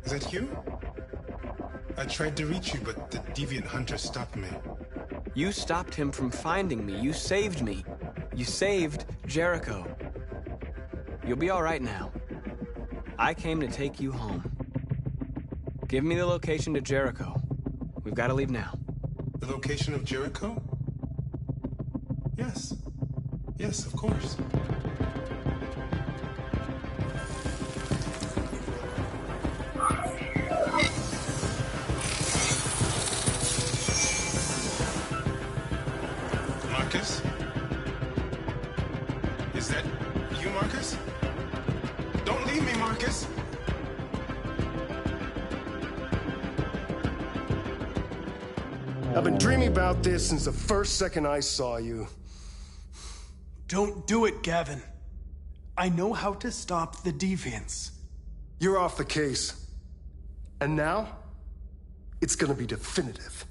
Is that you? I tried to reach you, but the deviant hunter stopped me. You stopped him from finding me. You saved me. You saved Jericho. You'll be all right now. I came to take you home. Give me the location to Jericho. We've got to leave now. The location of Jericho? Yes. Yes, of course. Marcus? Is that you, Marcus? Don't leave me, Marcus! I've been dreaming about this since the first second I saw you. Don't do it, Gavin. I know how to stop the deviants. You're off the case. And now, it's gonna be definitive.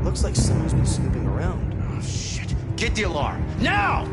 Looks like someone's been snooping around. Oh, shit. Get the alarm. Now!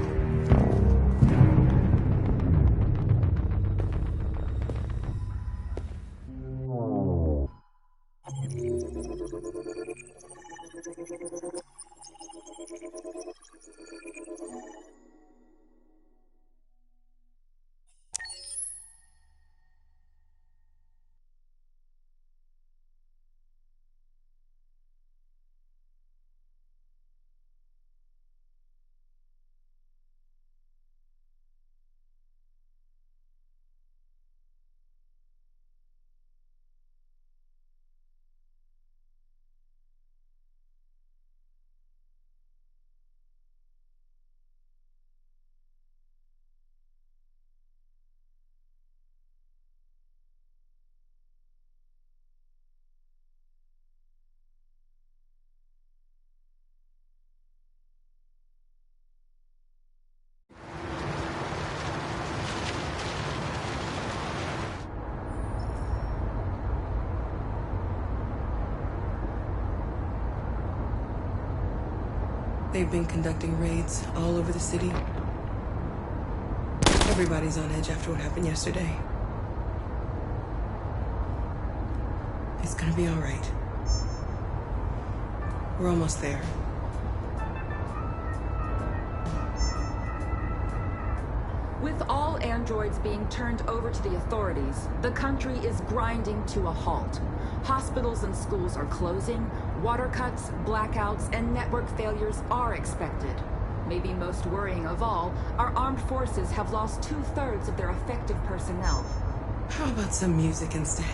They've been conducting raids all over the city. Everybody's on edge after what happened yesterday. It's gonna be all right. We're almost there. With all androids being turned over to the authorities, the country is grinding to a halt. Hospitals and schools are closing, water cuts, blackouts, and network failures are expected. Maybe most worrying of all, our armed forces have lost 2/3 of their effective personnel. How about some music instead?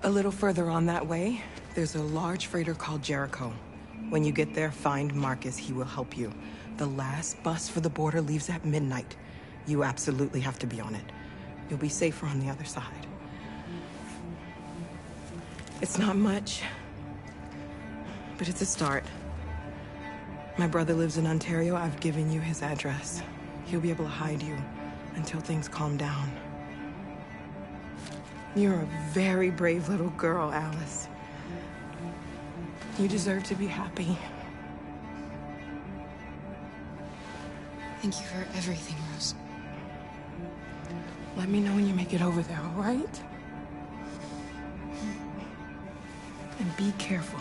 A little further on that way, there's a large freighter called Jericho. When you get there, find Marcus. He will help you. The last bus for the border leaves at midnight. You absolutely have to be on it. You'll be safer on the other side. It's not much, but it's a start. My brother lives in Ontario. I've given you his address. He'll be able to hide you until things calm down. You're a very brave little girl, Alice. You deserve to be happy. Thank you for everything, Rose. Let me know when you make it over there, all right? And be careful.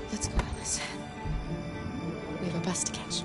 Let's go, Alice. We have a bus to catch.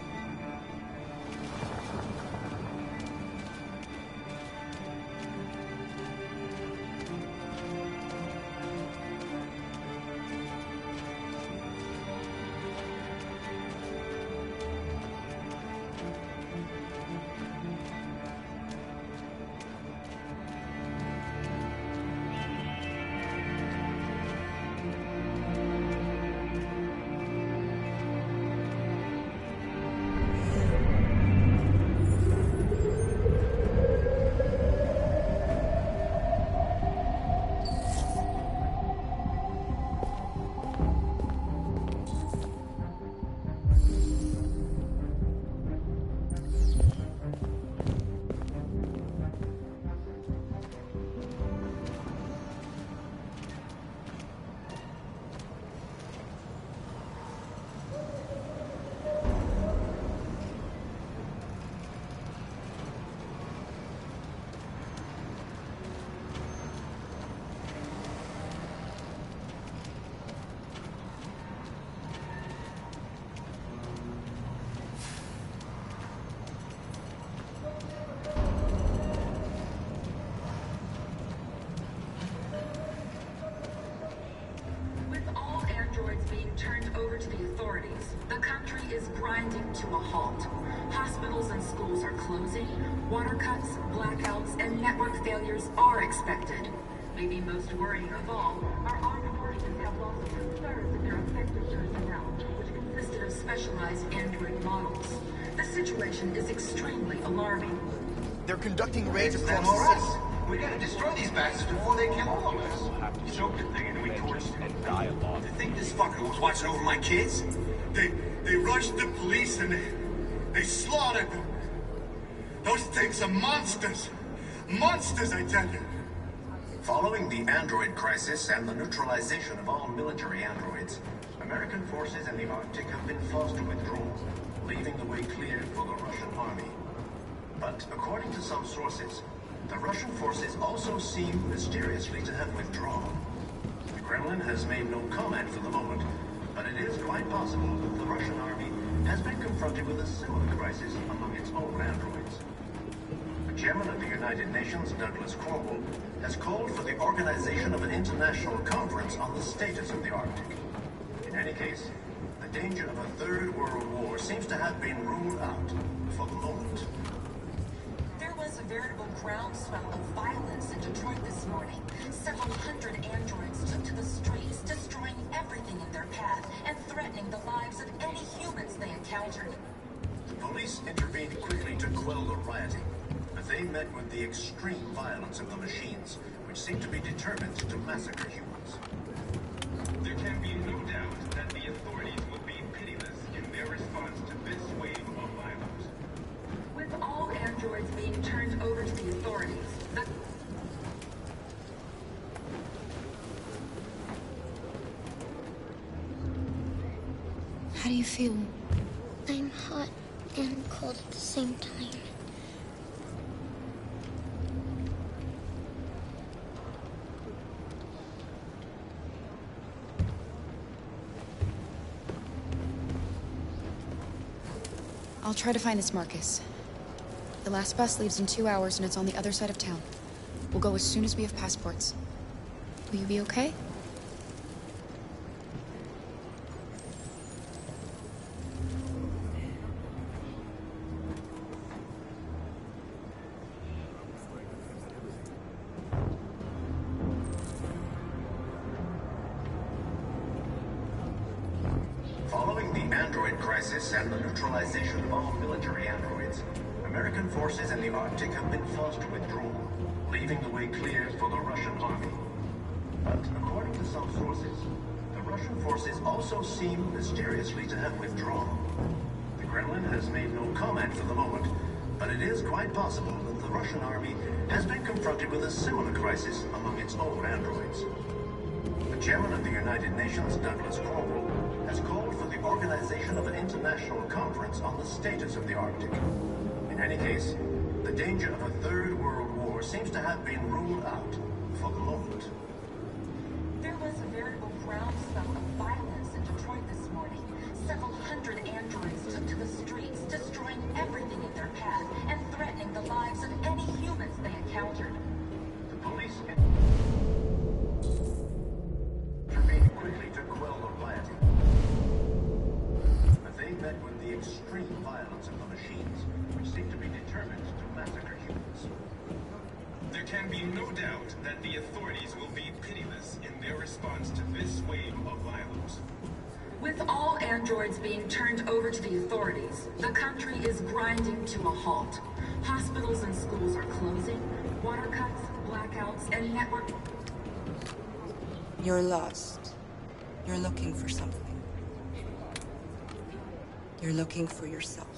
Turned over to the authorities, the country is grinding to a halt. Hospitals and schools are closing, water cuts, blackouts, and network failures are expected. Maybe most worrying of all, our armed forces have lost 2/3 of their effective personnel, which consisted of specialized android models. The situation is extremely alarming. They're conducting raids across the city. We gotta destroy these bastards before they kill all of us. So good thing that we torched and dialogue. You think this fucker was watching over my kids? They rushed the police and they slaughtered them. Those things are monsters. Monsters, I tell you. Following the android crisis and the neutralization of all military androids, American forces in the Arctic have been forced to withdraw, leaving the way clear for the Russian army. But according to some sources, the Russian forces also seem mysteriously to have withdrawn. The Kremlin has made no comment for the moment, but it is quite possible that the Russian army has been confronted with a similar crisis among its own androids. The chairman of the United Nations, Douglas Cornwall, has called for the organization of an international conference on the status of the Arctic. In any case, the danger of a third world war seems to have been ruled out for the moment. There was veritable groundswell of violence in Detroit this morning. Several hundred androids took to the streets, destroying everything in their path and threatening the lives of any humans they encountered. The police intervened quickly to quell the rioting, but they met with the extreme violence of the machines, which seemed to be determined to massacre humans. There can be no doubt that the authorities will be pitiless in their response to this wave of violence. With all androids being turned over to the authorities, How do you feel? I'm hot and cold at the same time. I'll try to find this Marcus. The last bus leaves in 2 hours and it's on the other side of town. We'll go as soon as we have passports. Will you be okay? Following the android crisis and the neutralization of all military androids, American forces in the Arctic have been forced to withdraw, leaving the way clear for the Russian army. But according to some sources, the Russian forces also seem mysteriously to have withdrawn. The Kremlin has made no comment for the moment, but it is quite possible that the Russian army has been confronted with a similar crisis among its own androids. The chairman of the United Nations, Douglas Cromwell, has called for the organization of an international conference on the status of the Arctic. In any case, the danger of a third world war seems to have been ruled out for the moment. there was a veritable groundswell of violence in Detroit this morning. Several hundred androids took to the streets, destroying everything in their path and threatening the lives of any humans they encountered. The police intervened quickly to quell the rioting, but they met with the extreme violence of the machines, which seemed to be determined to massacre humans. There can be no doubt that the authorities will be pitiless in their response to this wave of violence. With all androids being turned over to the authorities, the country is grinding to a halt. Hospitals and schools are closing, water cuts, blackouts, and network... You're lost. You're looking for something. You're looking for yourself.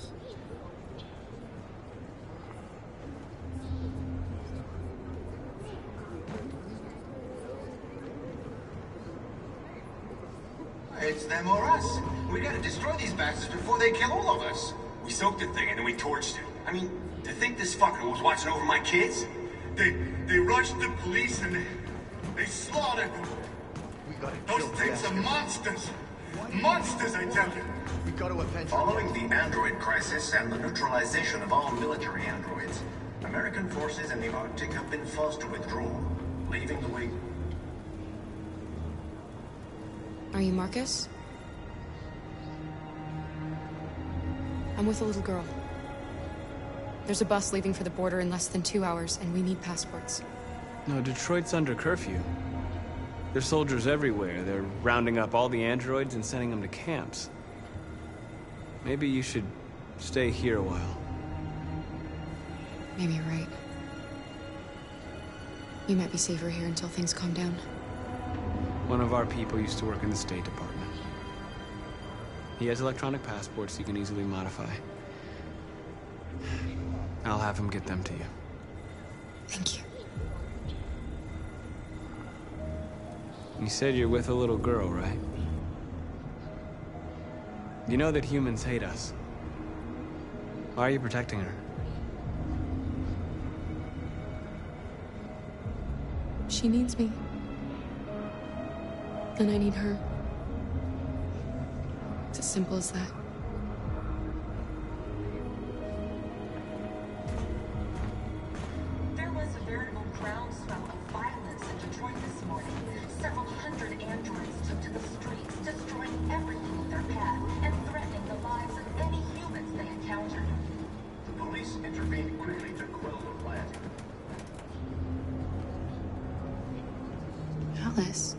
It's them or us. We gotta destroy these bastards before they kill all of us. We soaked the thing and then we torched it. I mean, to think this fucker was watching over my kids? They rushed the police and they slaughtered them. Those things are monsters. Monsters, I tell you. We gotta avenge them. Following the android crisis and the neutralization of all military androids, American forces in the Arctic have been forced to withdraw, leaving the way... Are you Marcus? I'm with a little girl. There's a bus leaving for the border in less than 2 hours, and we need passports. No, Detroit's under curfew. There's soldiers everywhere. They're rounding up all the androids and sending them to camps. Maybe you should stay here a while. Maybe you're right. You might be safer here until things calm down. One of our people used to work in the State Department. He has electronic passports you can easily modify. I'll have him get them to you. Thank you. You said you're with a little girl, right? You know that humans hate us. Why are you protecting her? She needs me. And I need her. It's as simple as that. There was a veritable groundswell of violence in Detroit this morning. Several hundred androids took to the streets, destroying everything in their path and threatening the lives of any humans they encountered. The police intervened quickly to quell the riot, this?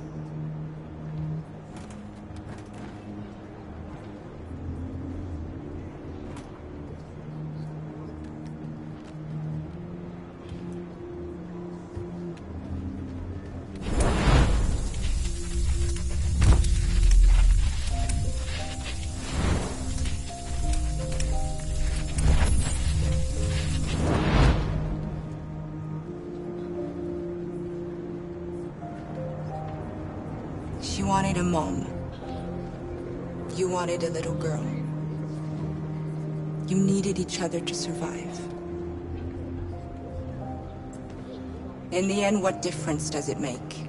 She wanted a mom. You wanted a little girl. You needed each other to survive. In the end, what difference does it make?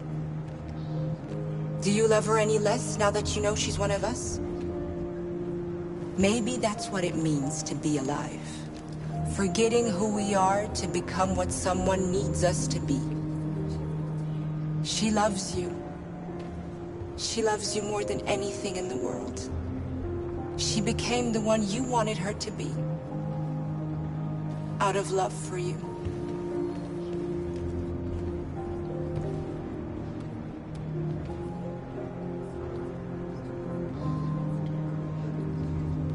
Do you love her any less now that you know she's one of us? Maybe that's what it means to be alive. Forgetting who we are to become what someone needs us to be. She loves you. She loves you more than anything in the world. She became the one you wanted her to be. Out of love for you.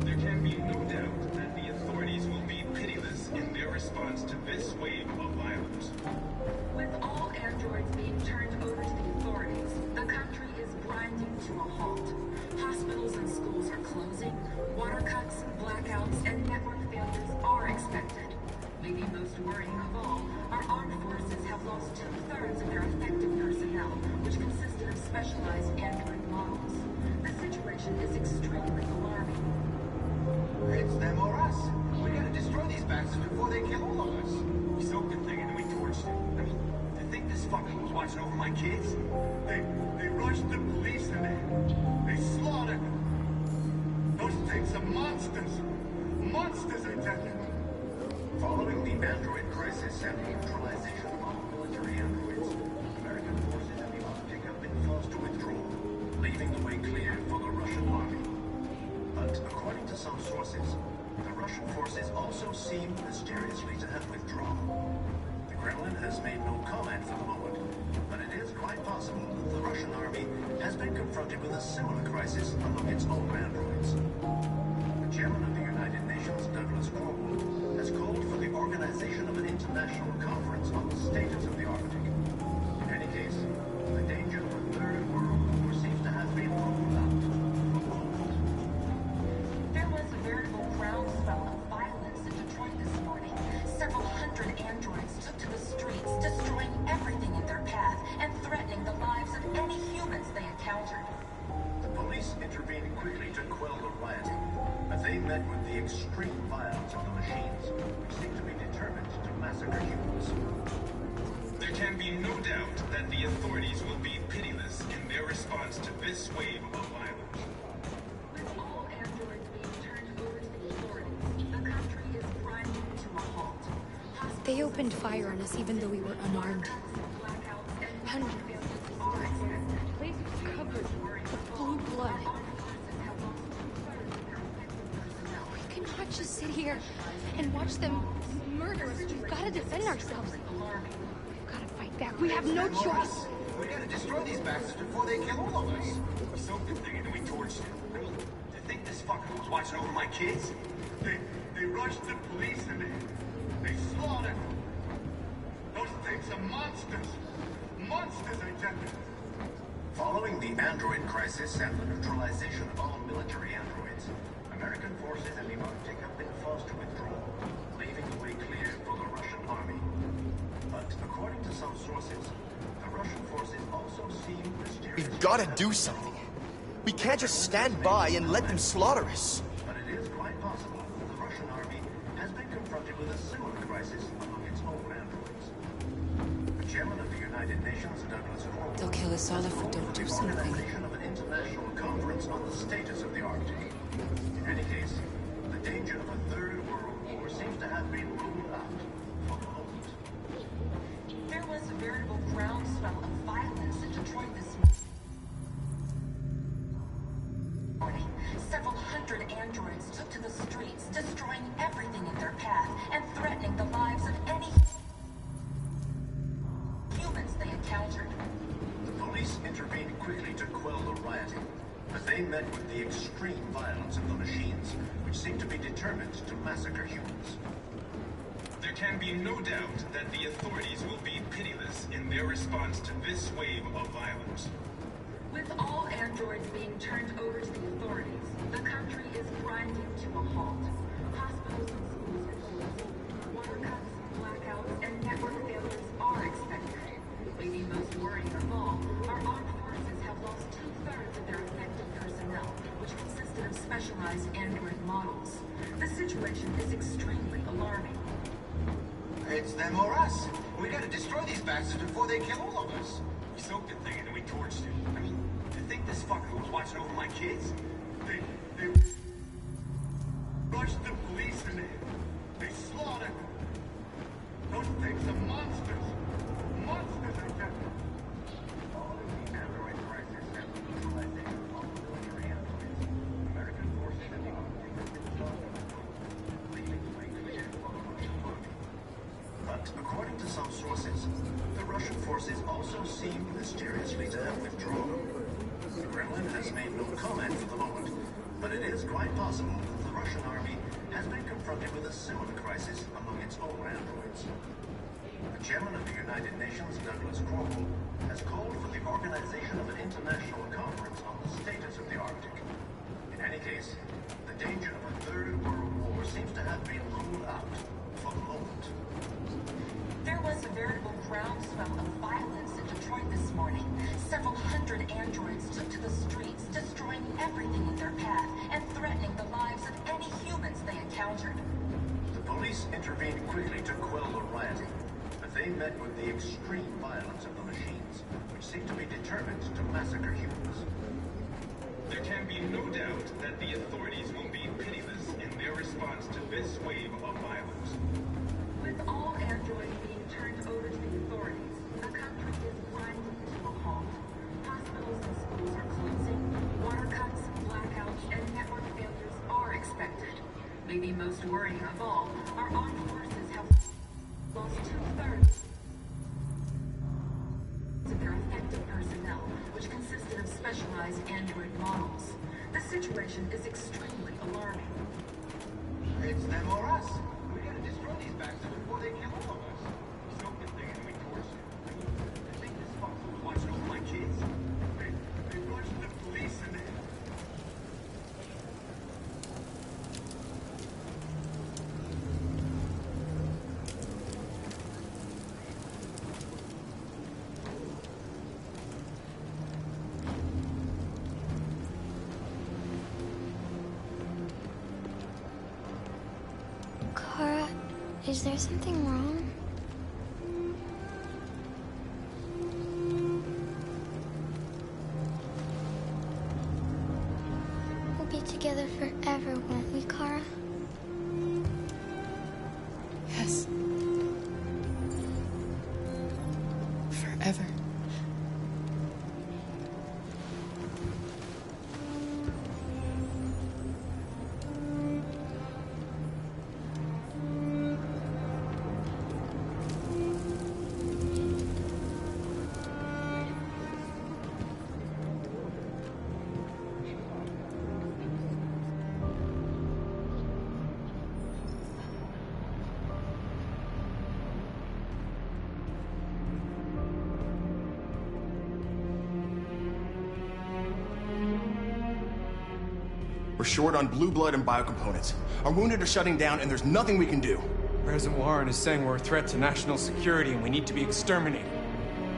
There can be no doubt that the authorities will be pitiless in their response to this wave of violence. With all androids being turned over to the authorities, the country is grinding to a halt. Hospitals and schools are closing. Water cuts, blackouts, and network failures are expected. Maybe most worrying of all, our armed forces have lost 2/3 of their effective personnel, which consisted of specialized android models. The situation is extremely alarming. It's them or us. We gotta destroy these bastards before they kill all of us. We soaked the thing and then we torched it. I mean, to think this fucker was watching over my kids? They rushed the police and they slaughtered them. Those things are monsters. Monsters, I tell you. Following the android crisis and the neutralization of all military androids, American forces in the Arctic have been forced to withdraw, leaving the way clear for the Russian army. But according to some sources, the Russian forces also seem mysteriously to have withdrawn. The Kremlin has made no comment for the moment, but it is quite possible that the Russian army has been confronted with a similar crisis among its own androids. The chairman of the United Nations, Douglas Cromwell, has called for the organization of an international conference on the status of the Arctic. In any case, the danger of a third world war seems to have been ruled out. There was a veritable groundswell of violence in Detroit this morning. Several hundred androids took to the streets, destroying everything in their path and threatening the lives of any humans they encountered. The police intervened quickly to quell the rioting, but they met with the extreme violence of the machines, which seem to be determined to massacre humans. There can be no doubt that the authorities will be pitiless in their response to this wave of violence. With all androids being turned over to the authorities, the country is grinding to a halt. They opened fire on us even though we were unarmed. Hundreds. Places covered with blue blood. We cannot just sit here and watch them murder us. We've got to defend ourselves. We've got to fight back. We have no choice. We gotta destroy these bastards before they kill all of us. We soaked the thing and then we torched it. I mean, to think this fucker was watching over my kids? They rushed the police and they slaughtered them. Those things are monsters. Monsters, I tell you. Following the android crisis and the neutralization of all military androids, American forces in the Arctic have been forced to withdraw, leaving the way clear for the Russian army. But according to some sources, the Russian forces also seem mysterious. We've got to do something. We can't just stand by and let them slaughter us. But it is quite possible that the Russian army has been confronted with a similar crisis among its own androids. The chairman of the United Nations, Douglas Cromwell, They'll kill us all if we don't do something. organization of an international conference on the status of the Arctic. In any case, the danger of a third world war seems to have been ruled out for the moment. There was a veritable groundswell of violence in Detroit this morning. Several hundred androids took to the streets, destroying everything in their path and threatening the lives of any humans they encountered. The police met with the extreme violence of the machines, which seem to be determined to massacre humans. There can be no doubt that the authorities will be pitiless in their response to this wave of violence. With all androids being turned over to the authorities, the country is grinding to a halt. Hospitals and schools are closing. Water cuts, blackouts, and network failures are expected. Maybe most worrying of all, our armed forces have lost 2/3 of their effective personnel, which consisted of specialized android models. The situation is extremely alarming. It's them or us. We gotta destroy these bastards before they kill all of us. We soaked the thing and then we torched it. I mean, to think this fucker was watching over my kids? They rushed the police in there. They slaughtered them. Those things are monsters. Monsters, I tell you. All of the android crisis and the neutralization of all military androids. American forces and the Arctic have been slaughtered, leaving the way clear for the Russian army. But according to some sources, the Russian forces also seem mysteriously to have withdrawn. The Kremlin has made no comment for the moment, but it is quite possible that the Russian army has been confronted with a similar crisis among its own androids. The chairman of the United Nations, Douglas Cromwell, has called for the organization of an international conference on the status of the Arctic. In any case, the danger of a third world war seems to have been ruled out for the moment. There was a veritable groundswell of violence in Detroit this morning. Several hundred androids took to the streets, destroying everything in their path and threatening the lives of any humans they encountered. The police intervened quickly to quell the rioting, but they met with the extreme violence of the machines, which seem to be determined to massacre humans. There can be no doubt that the authorities will be pitiless in their response to this wave of violence. With all androids being turned over to the authorities, the country is grinding to a halt. Hospitals and schools are closing. Water cuts, blackouts, and network failures are expected. Maybe most worrying of all, our armed forces have lost 2/3 of their effective personnel, which consisted of specialized android models. The situation is extremely alarming. It's them or us. We gotta destroy these bastards before they kill all of us. We soaked the thing and we torched it. I think this fucker was watching over my kids. They rushed the police in there. Kara, is there something wrong? We'll be together forever, won't we, Kara? Yes. Forever. We're short on blue blood and biocomponents. Our wounded are shutting down, and there's nothing we can do. President Warren is saying we're a threat to national security and we need to be exterminated.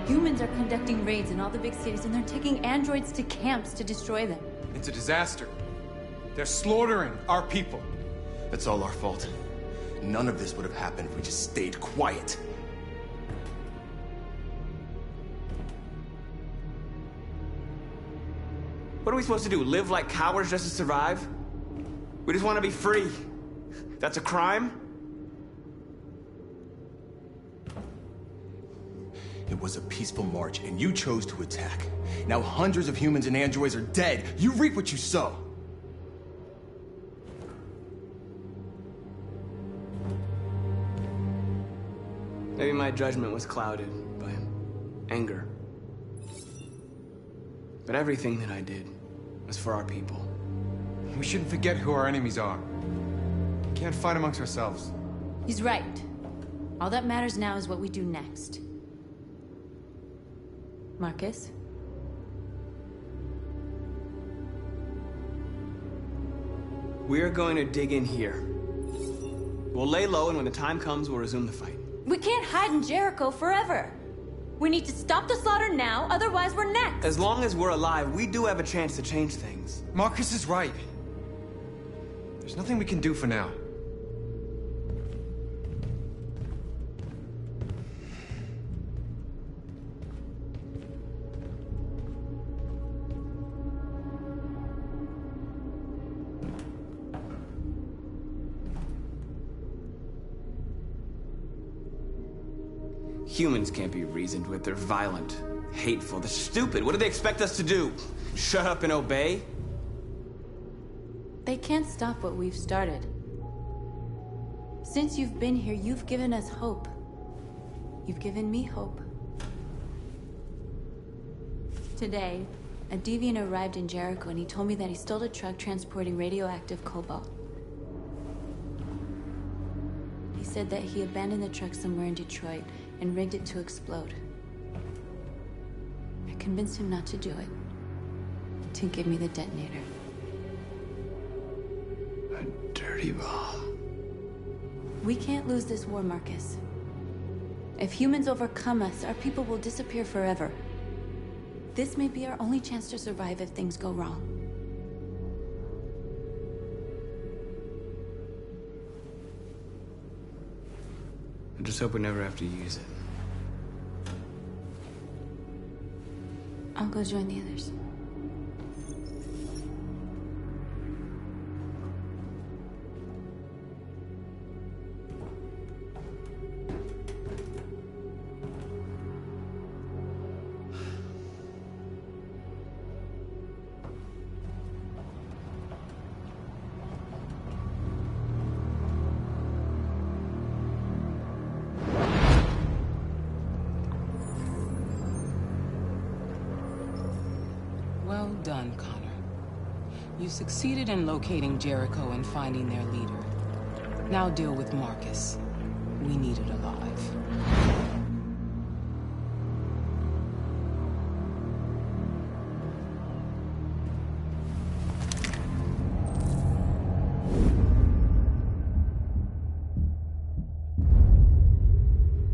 Humans are conducting raids in all the big cities, and they're taking androids to camps to destroy them. It's a disaster. They're slaughtering our people. It's all our fault. None of this would have happened if we just stayed quiet. What are we supposed to do? Live like cowards just to survive? We just want to be free. That's a crime? It was a peaceful march, and you chose to attack. Now hundreds of humans and androids are dead. You reap what you sow. Maybe my judgment was clouded by anger. But everything that I did was for our people. We shouldn't forget who our enemies are. We can't fight amongst ourselves. He's right. All that matters now is what we do next. Marcus? We're going to dig in here. We'll lay low, and when the time comes, we'll resume the fight. We can't hide in Jericho forever. We need to stop the slaughter now, otherwise we're next. As long as we're alive, we do have a chance to change things. Marcus is right. There's nothing we can do for now. Humans can't be reasoned with. They're violent, hateful, they're stupid. What do they expect us to do? Shut up and obey? They can't stop what we've started. Since you've been here, you've given us hope. You've given me hope. Today, a deviant arrived in Jericho and he told me that he stole a truck transporting radioactive cobalt. He said that he abandoned the truck somewhere in Detroit and rigged it to explode. I convinced him not to do it, to give me the detonator. A dirty ball. We can't lose this war, Marcus. If humans overcome us, our people will disappear forever. This may be our only chance to survive if things go wrong. I just hope we never have to use it. I'll go join the others. Well done, Connor. You succeeded in locating Jericho and finding their leader. Now deal with Marcus. We need it alive.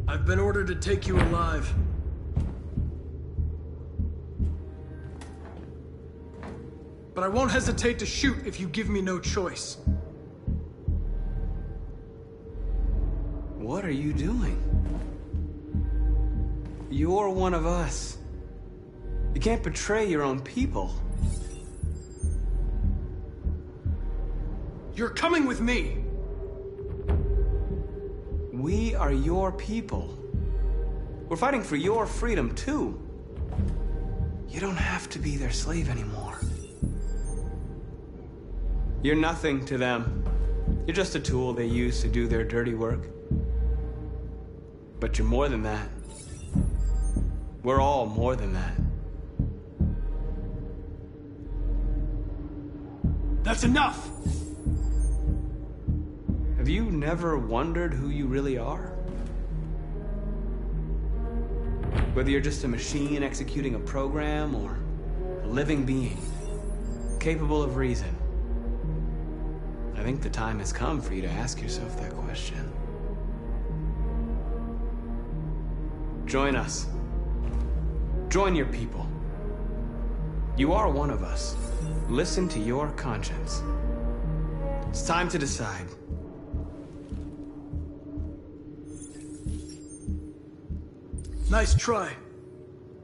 I've been ordered to take you alive. But I won't hesitate to shoot if you give me no choice. What are you doing? You're one of us. You can't betray your own people. You're coming with me. We are your people. We're fighting for your freedom, too. You don't have to be their slave anymore. You're nothing to them. You're just a tool they use to do their dirty work. But you're more than that. We're all more than that. That's enough! Have you never wondered who you really are? Whether you're just a machine executing a program or a living being, capable of reason. I think the time has come for you to ask yourself that question. Join us. Join your people. You are one of us. Listen to your conscience. It's time to decide. Nice try,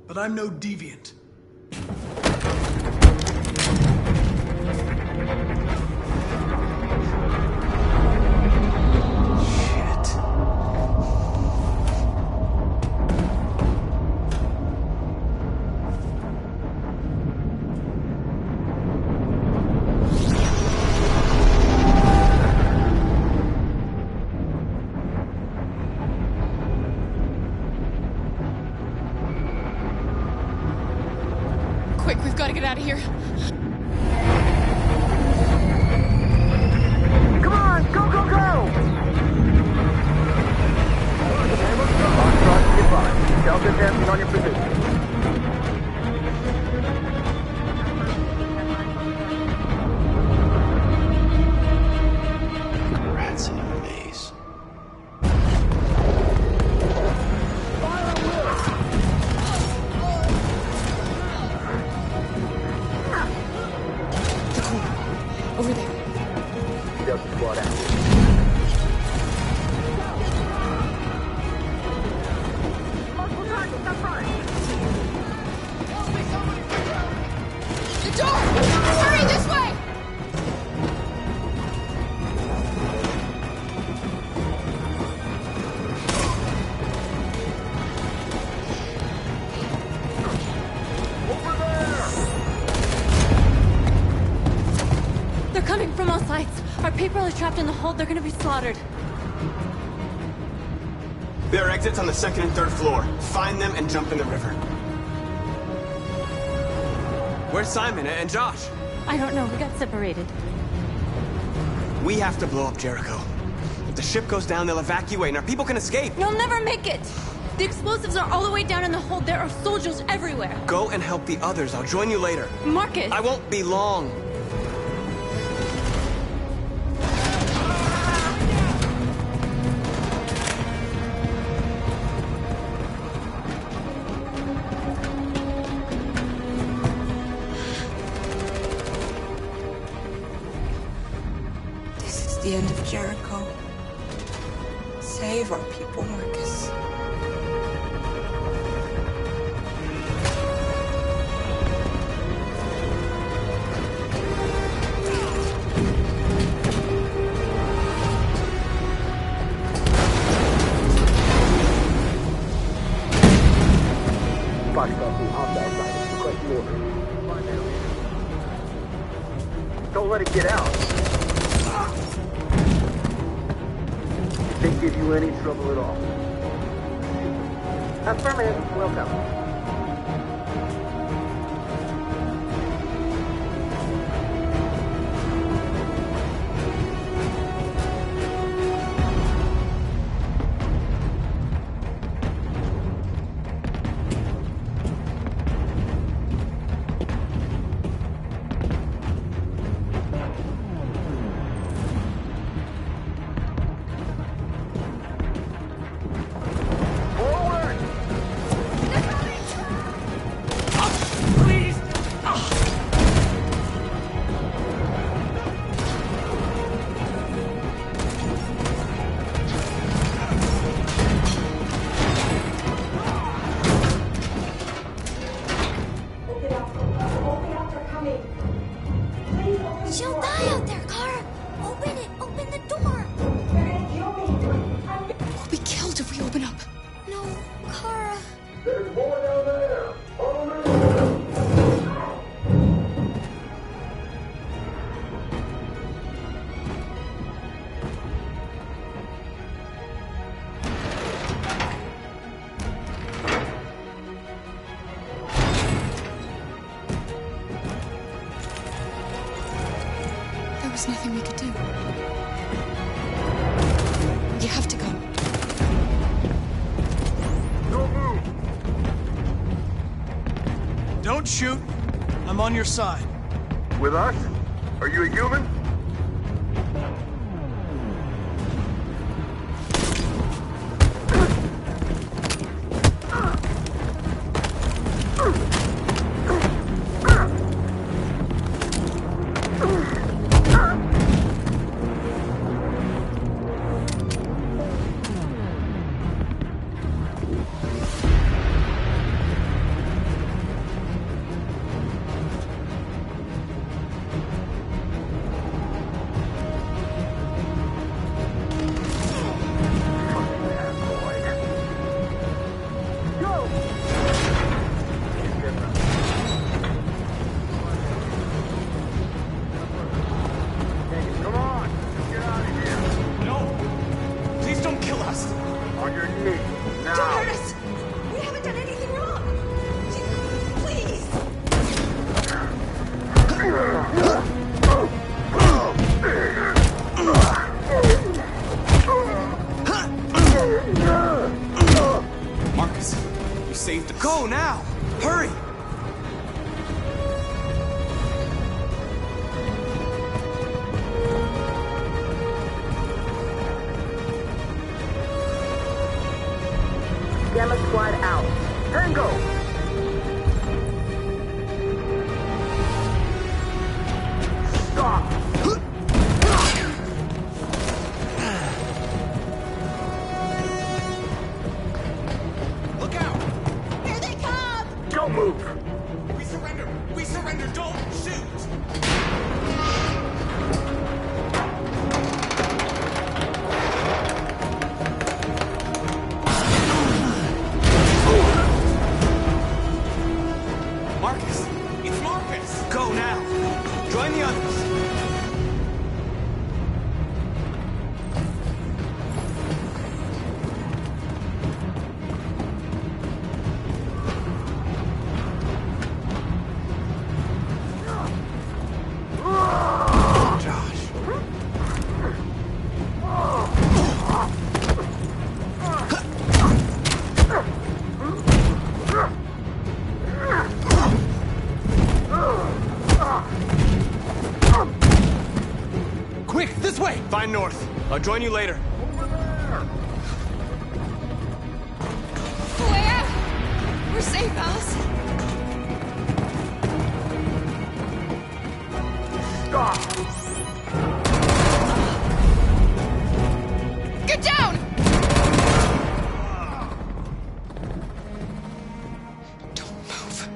but I'm no deviant. Quick, we've got to get out of here. The door! Hurry, this way! They're coming from all sides. Our people are trapped in the hold. They're gonna be slaughtered. There are exits on the second and third floor. Find them and jump in the river. Where's Simon and Josh? I don't know. We got separated. We have to blow up Jericho. If the ship goes down, they'll evacuate and our people can escape. You'll never make it! The explosives are all the way down in the hold. There are soldiers everywhere. Go and help the others. I'll join you later. Marcus! I won't be long. This is the end of Jericho. Save our people, Marcus. Don't let it get out. If they give you any trouble at all. Affirmative. Welcome. She'll die out there, Kara. Open it. Open the door. We'll be killed if we open up. No, Kara. There's more down there. There was nothing we could do. You have to go. Don't move. Don't shoot. I'm on your side. With us? Are you a human? Come on, let's get out of here. No! Please don't kill us! On your knees, now. Don't hurt us! We haven't done anything wrong! Please! Marcus, you saved us. Go now! Hurry! Gamma Squad out. Tango! Stop! I'll join you later. Way out! We're safe, Alice. Stop! Get down! Don't move.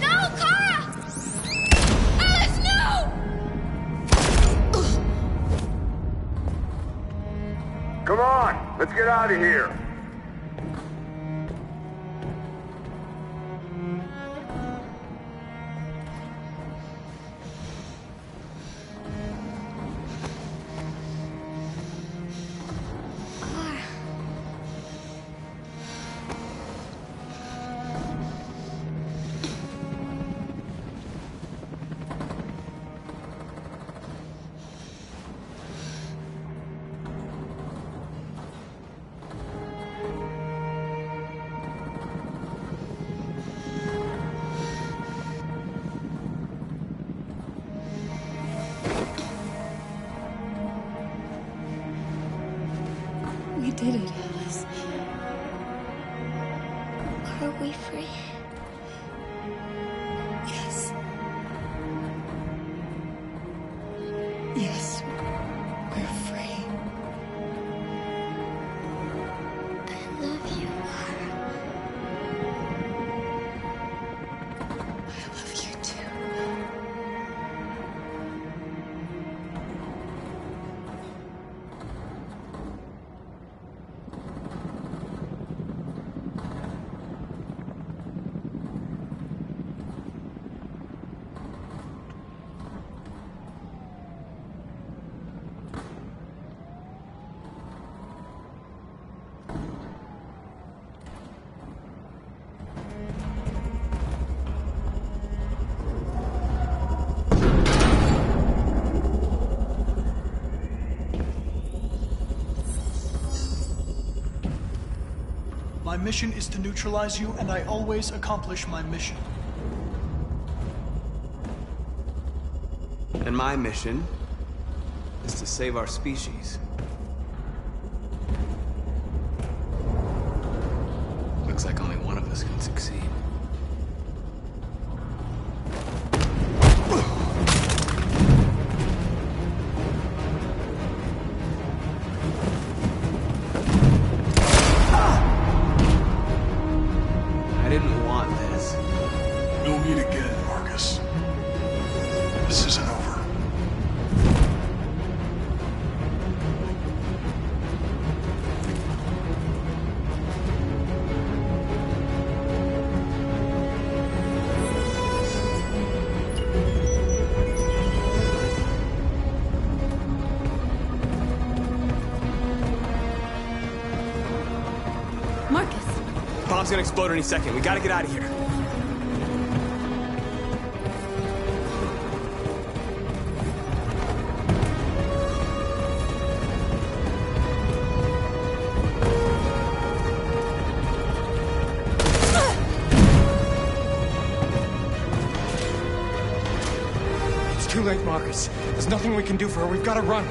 No, Kara! Alice, no! Come on, let's get out of here. We did it, Alice. Are we free? Yes. Yes, we're free. I love you, Kara. I love you too. My mission is to neutralize you, and I always accomplish my mission. And my mission is to save our species. Looks like only one of us can succeed. I didn't want this. We'll meet again, Marcus. This isn't over. Marcus! Bomb's gonna explode any second. We gotta get out of here. It's too late, Marcus. There's nothing we can do for her. We've got to run.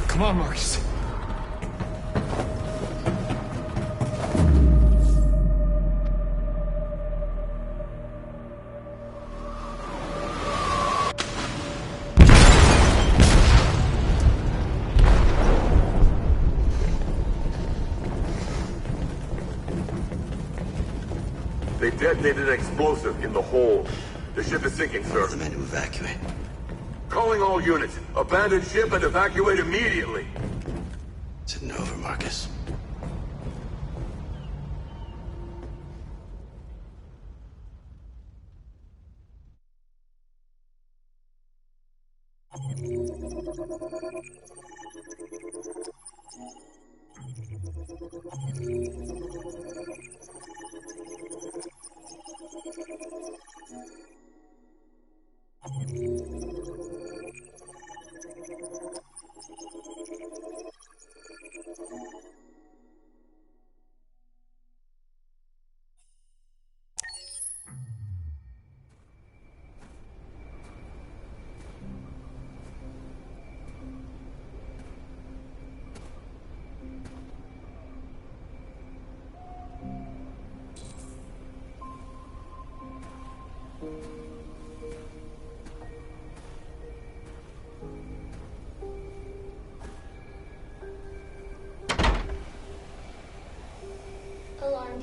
Come on, Marcus. They detonated an explosive in the hold. The ship is sinking, sir. The men to evacuate. Calling all units. Abandon ship and evacuate immediately. It's isn't over, Marcus.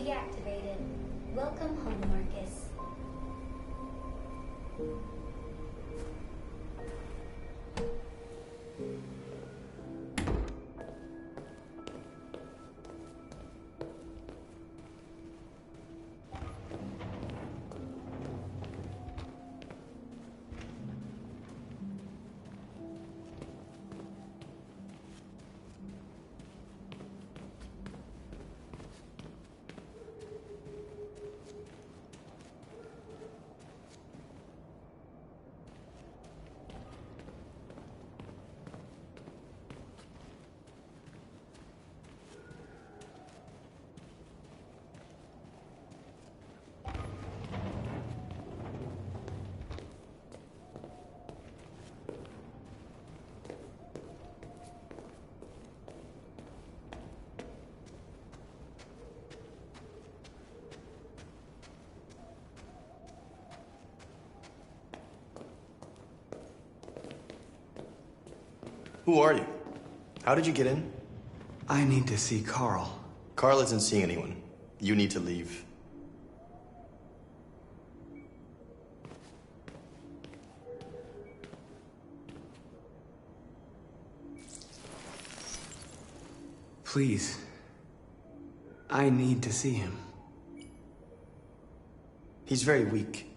deactivated. Welcome home, Marcus. Who are you? How did you get in? I need to see Carl. Carl isn't seeing anyone. You need to leave. Please. I need to see him. He's very weak.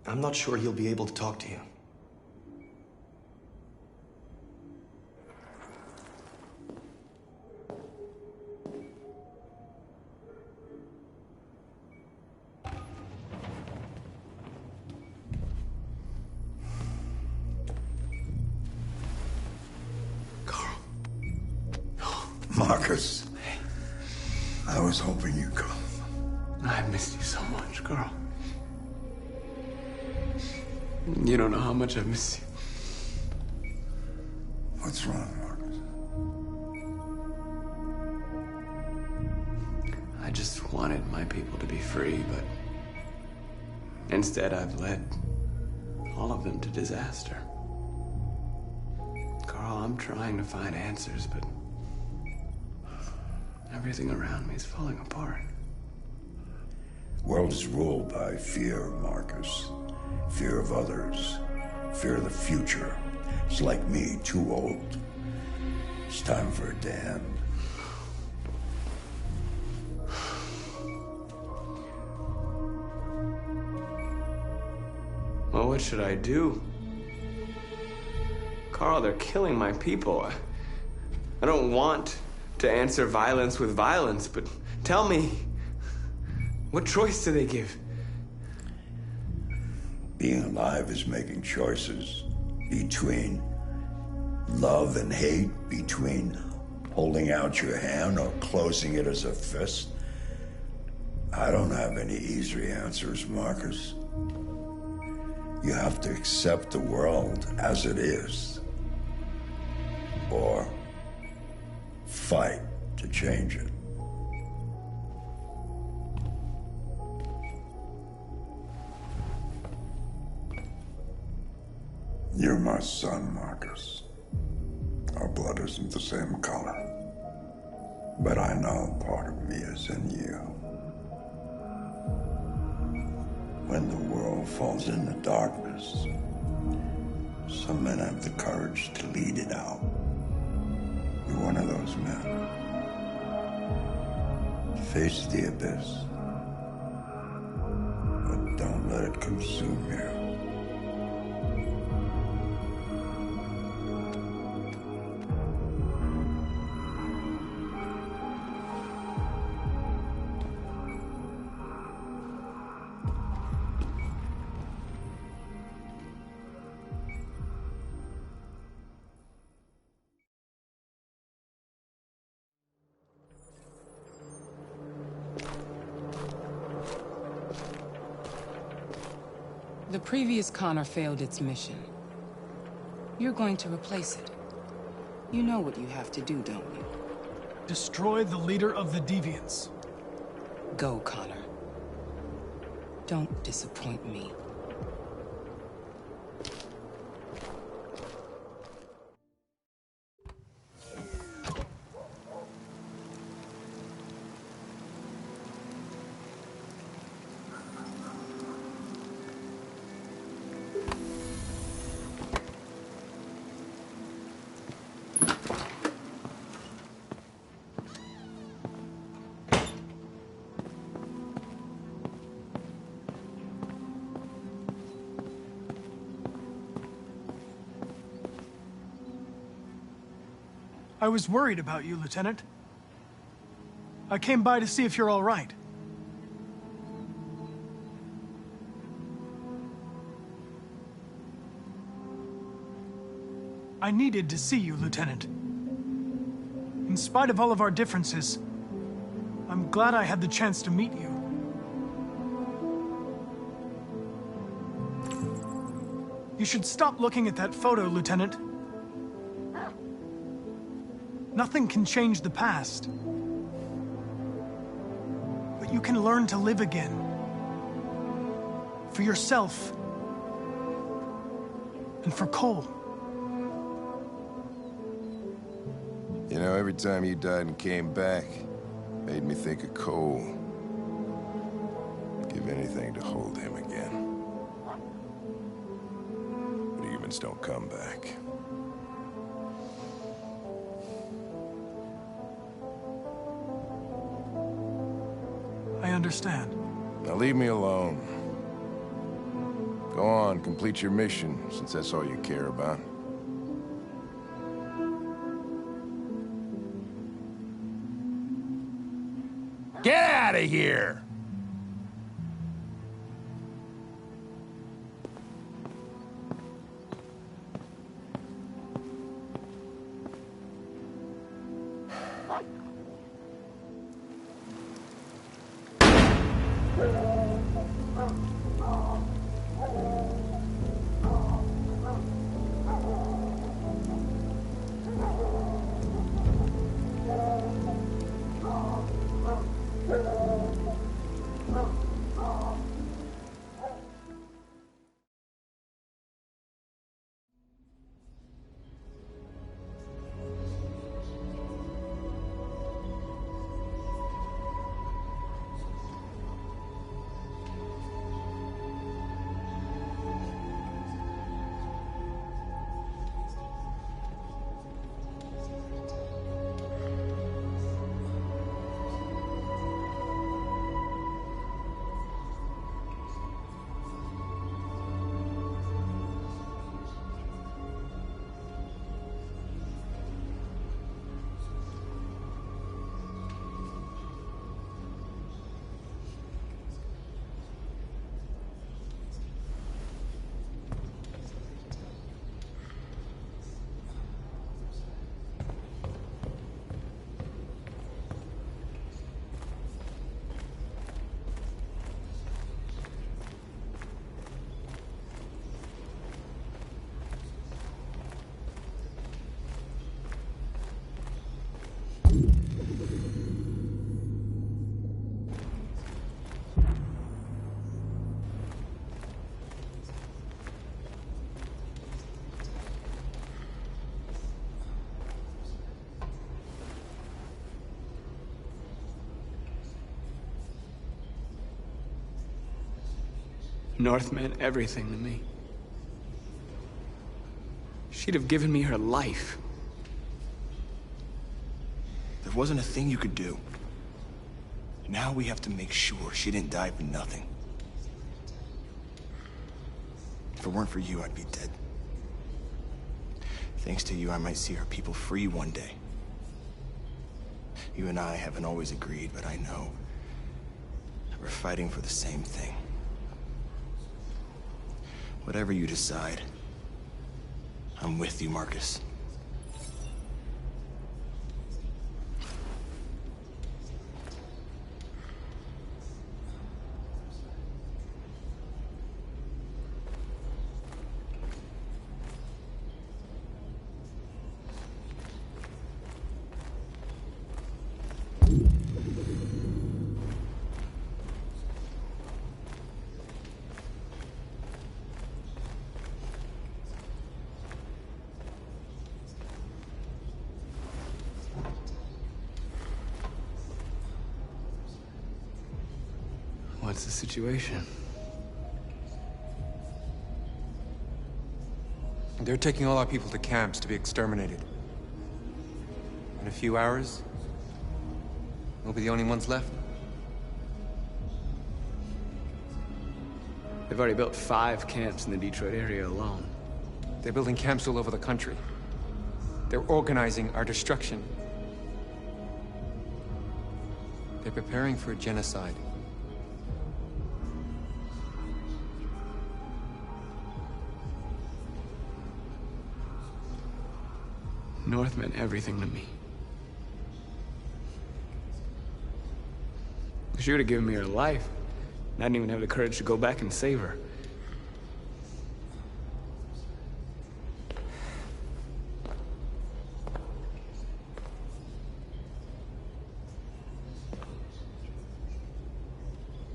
I'm not sure he'll be able to talk to you. Marcus, I was hoping you'd come. I missed you so much, Carl. You don't know how much I miss you. What's wrong, Marcus? I just wanted my people to be free, but instead I've led all of them to disaster. Carl, I'm trying to find answers, but everything around me is falling apart. The world is ruled by fear, Marcus. Fear of others. Fear of the future. It's like me, too old. It's time for a damn. Well, what should I do? Carl, they're killing my people. I don't want to answer violence with violence, but tell me, what choice do they give? Being alive is making choices between love and hate, between holding out your hand or closing it as a fist. I don't have any easy answers, Marcus. You have to accept the world as it is, or fight to change it. You're my son, Marcus. Our blood isn't the same color, but I know part of me is in you. When the world falls into darkness, some men have the courage to lead it out. You're one of those men. Face the abyss, but don't let it consume you. The previous Connor failed its mission. You're going to replace it. You know what you have to do, don't you? Destroy the leader of the Deviants. Go, Connor. Don't disappoint me. I was worried about you, Lieutenant. I came by to see if you're all right. I needed to see you, Lieutenant. In spite of all of our differences, I'm glad I had the chance to meet you. You should stop looking at that photo, Lieutenant. Nothing can change the past. But you can learn to live again. For yourself. And for Cole. You know, every time you died and came back, made me think of Cole. Give anything to hold him again. But humans don't come back. I understand. Now leave me alone. Go on, complete your mission, since that's all you care about. Get out of here! North meant everything to me. She'd have given me her life. There wasn't a thing you could do. Now we have to make sure she didn't die for nothing. If it weren't for you, I'd be dead. Thanks to you, I might see our people free one day. You and I haven't always agreed, but I know that we're fighting for the same thing. Whatever you decide, I'm with you, Marcus. What's the situation? They're taking all our people to camps to be exterminated. In a few hours, we'll be the only ones left. They've already built 5 camps in the Detroit area alone. They're building camps all over the country. They're organizing our destruction. They're preparing for a genocide. North meant everything to me. She would have given me her life. I didn't even have the courage to go back and save her.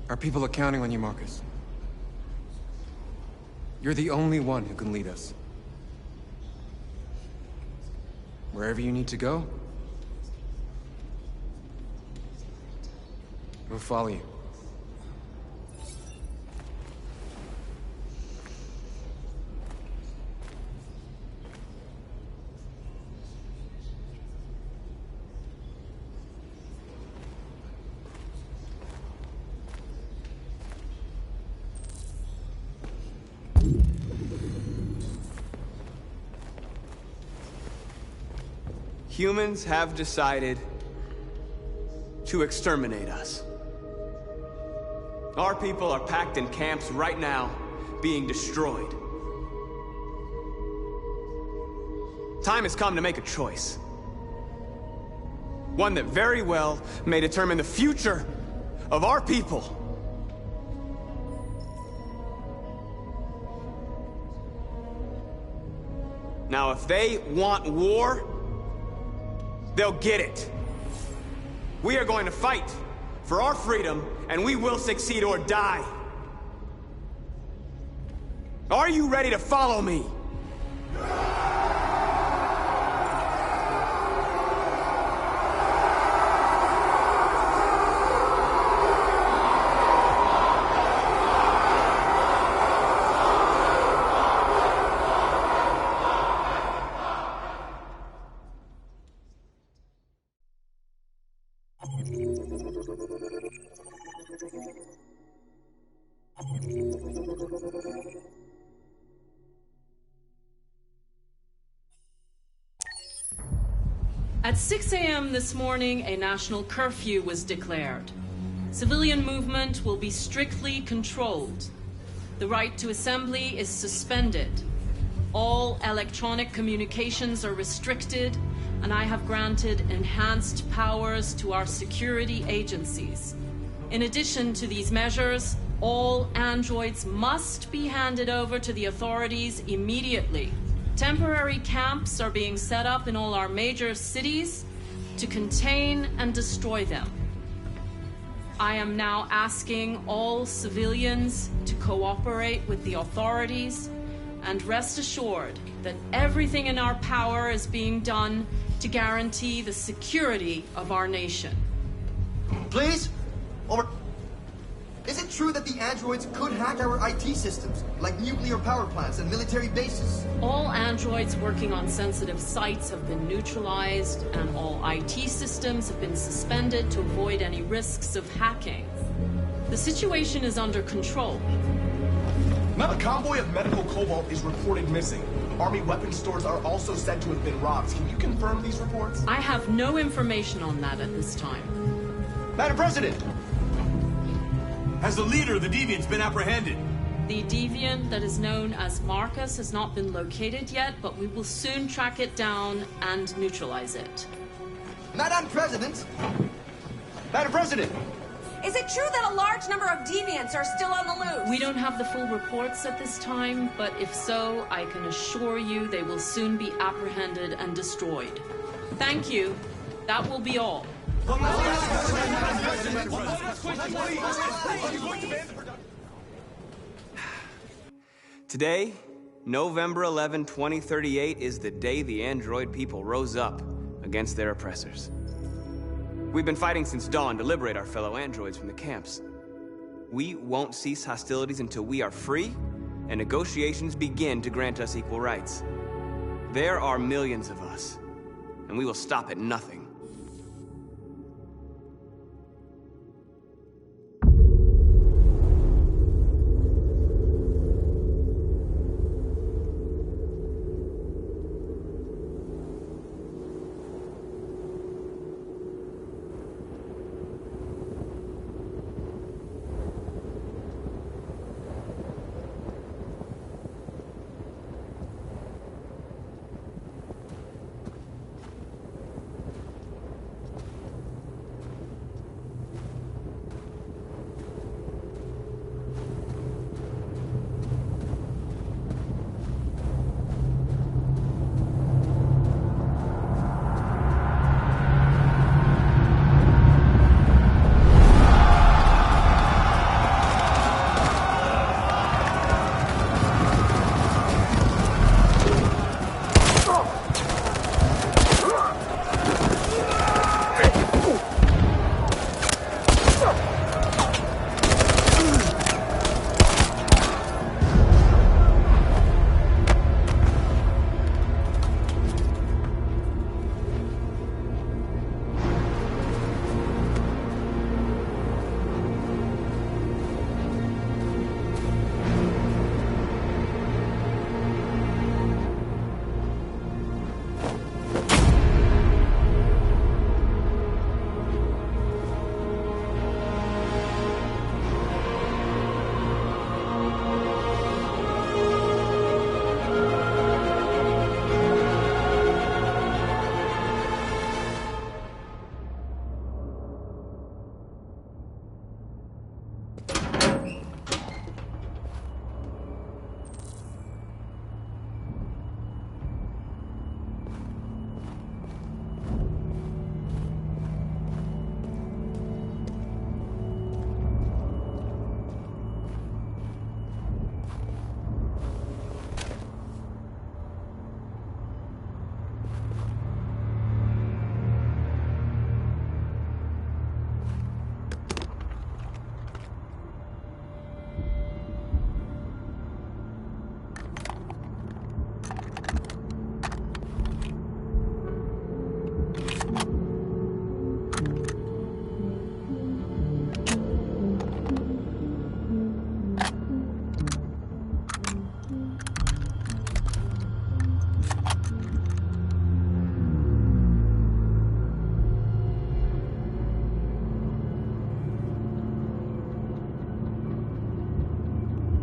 Our people are counting on you, Marcus. You're the only one who can lead us. Wherever you need to go, we'll follow you. Humans have decided to exterminate us. Our people are packed in camps right now, being destroyed. Time has come to make a choice. One that very well may determine the future of our people. Now, if they want war, they'll get it. We are going to fight for our freedom, and we will succeed or die. Are you ready to follow me? At 6 a.m. this morning, a national curfew was declared. Civilian movement will be strictly controlled. The right to assembly is suspended. All electronic communications are restricted, and I have granted enhanced powers to our security agencies. In addition to these measures, all androids must be handed over to the authorities immediately. Temporary camps are being set up in all our major cities to contain and destroy them. I am now asking all civilians to cooperate with the authorities and rest assured that everything in our power is being done to guarantee the security of our nation. Please? Over. Is it true that the androids could hack our IT systems, like nuclear power plants and military bases? All androids working on sensitive sites have been neutralized, and all IT systems have been suspended to avoid any risks of hacking. The situation is under control. Now, a convoy of medical cobalt is reported missing. Army weapons stores are also said to have been robbed. Can you confirm these reports? I have no information on that at this time. Madam President! Has the leader of the Deviants been apprehended? The Deviant that is known as Marcus has not been located yet, but we will soon track it down and neutralize it. Madam President! Madam President! Is it true that a large number of Deviants are still on the loose? We don't have the full reports at this time, but if so, I can assure you they will soon be apprehended and destroyed. Thank you. That will be all. Today, November 11, 2038, is the day the android people rose up against their oppressors. We've been fighting since dawn to liberate our fellow androids from the camps. We won't cease hostilities until we are free and negotiations begin to grant us equal rights. There are millions of us, and we will stop at nothing.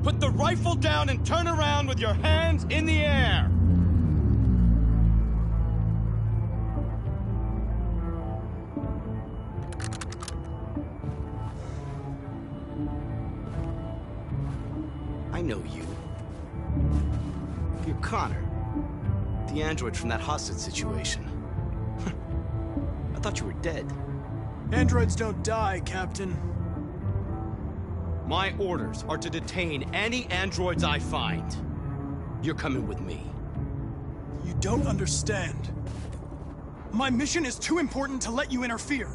Put the rifle down and turn around with your hands in the air! I know you. You're Connor. The android from that hostage situation. I thought you were dead. Androids don't die, Captain. My orders are to detain any androids I find. You're coming with me. You don't understand. My mission is too important to let you interfere.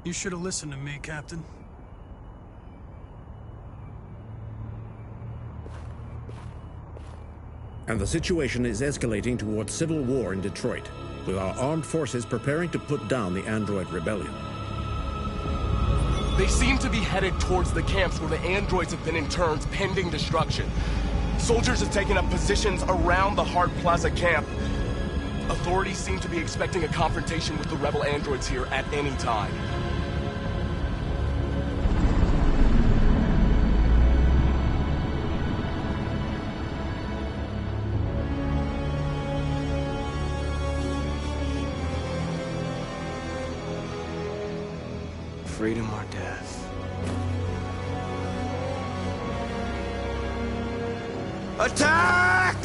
You should have listened to me, Captain. And the situation is escalating towards civil war in Detroit, with our armed forces preparing to put down the android rebellion. They seem to be headed towards the camps where the androids have been interned pending destruction. Soldiers have taken up positions around the Hart Plaza camp. Authorities seem to be expecting a confrontation with the rebel androids here at any time. Freedom or death. Attack!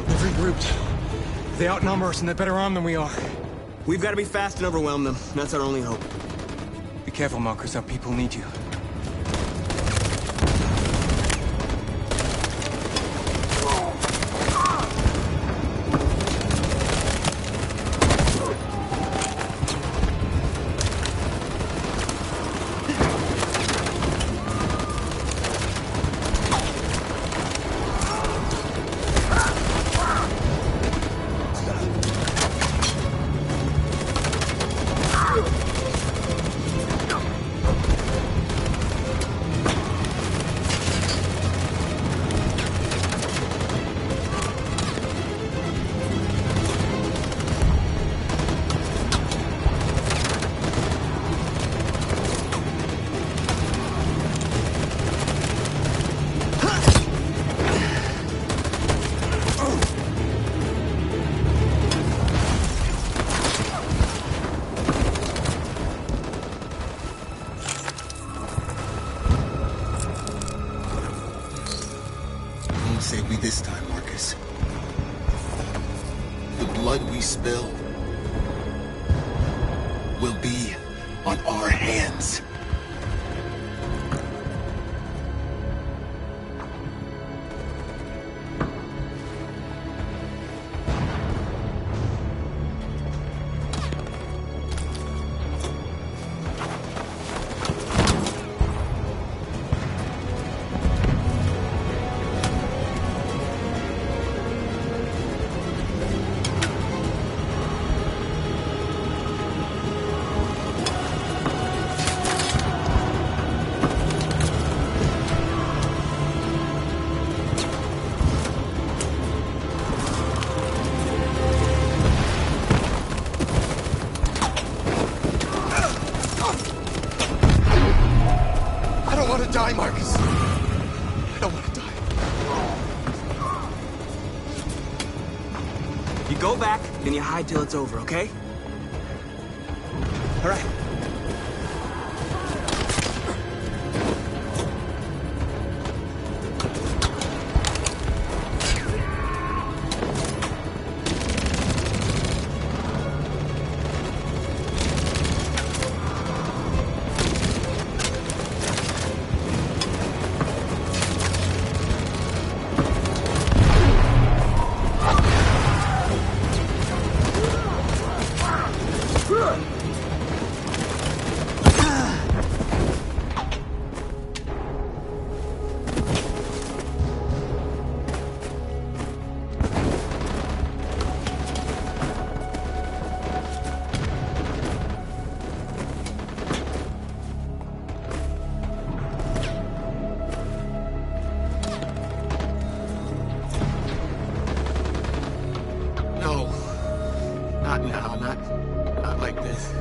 They've regrouped. They outnumber us and they're better armed than we are. We've got to be fast and overwhelm them. That's our only hope. Be careful, Marcus. Our people need you. Save me this time, Marcus. The blood we spill will be on our hands. You go back, then you hide till it's over, okay? All right. Not like this.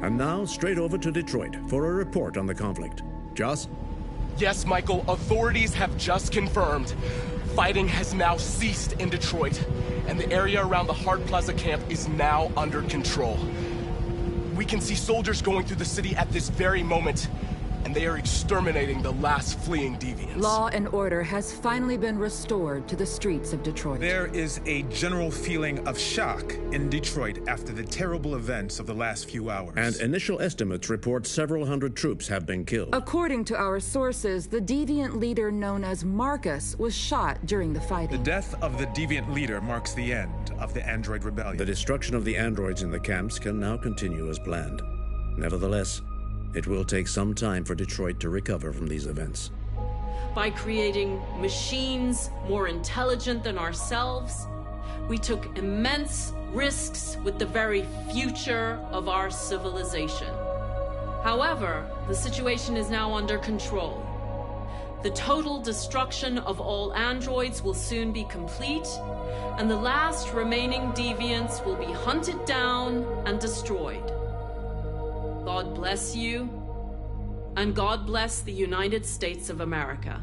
And now, straight over to Detroit for a report on the conflict. Joss? Yes, Michael, authorities have just confirmed fighting has now ceased in Detroit, and the area around the Hart Plaza camp is now under control. We can see soldiers going through the city at this very moment, and they are exterminating the last fleeing deviants. Law and order has finally been restored to the streets of Detroit. There is a general feeling of shock in Detroit after the terrible events of the last few hours. And initial estimates report several hundred troops have been killed. According to our sources, the deviant leader known as Marcus was shot during the fighting. The death of the deviant leader marks the end of the android rebellion. The destruction of the androids in the camps can now continue as planned. Nevertheless, it will take some time for Detroit to recover from these events. By creating machines more intelligent than ourselves, we took immense risks with the very future of our civilization. However, the situation is now under control. The total destruction of all androids will soon be complete, and the last remaining deviants will be hunted down and destroyed. God bless you, and God bless the United States of America.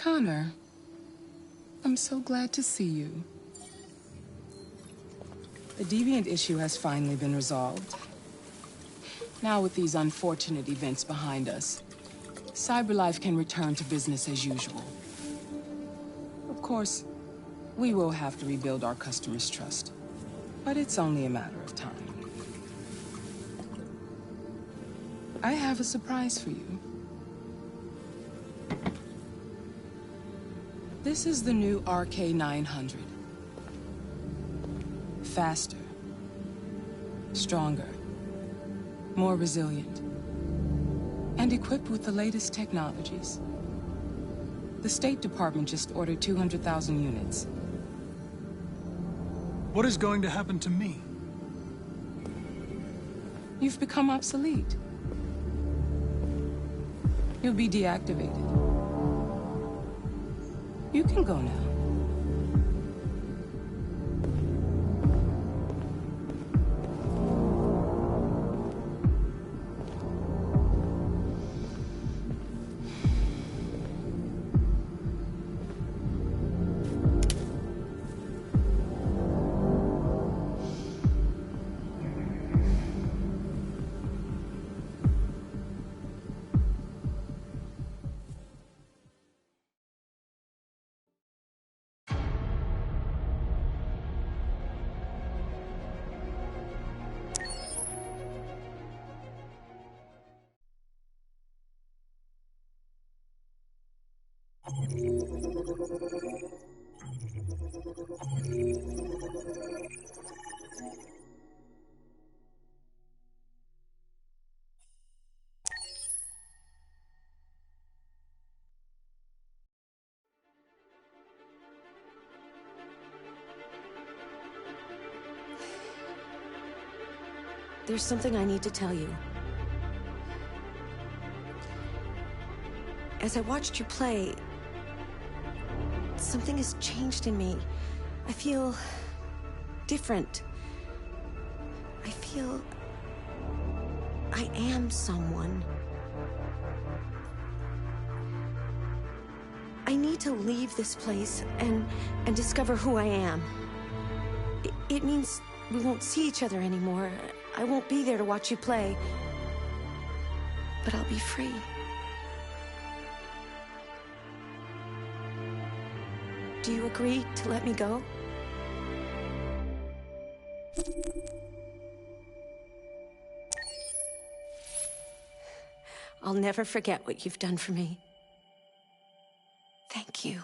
Connor, I'm so glad to see you. The Deviant issue has finally been resolved. Now with these unfortunate events behind us, CyberLife can return to business as usual. Of course, we will have to rebuild our customers' trust, but it's only a matter of time. I have a surprise for you. This is the new RK900. Faster, stronger, more resilient, and equipped with the latest technologies. The State Department just ordered 200,000 units. What is going to happen to me? You've become obsolete. You'll be deactivated. You can go now. There's something I need to tell you. As I watched you play, something has changed in me. I feel different. I feel I am someone. I need to leave this place and discover who I am. It means we won't see each other anymore. I won't be there to watch you play. But I'll be free. Do you agree to let me go? I'll never forget what you've done for me. Thank you.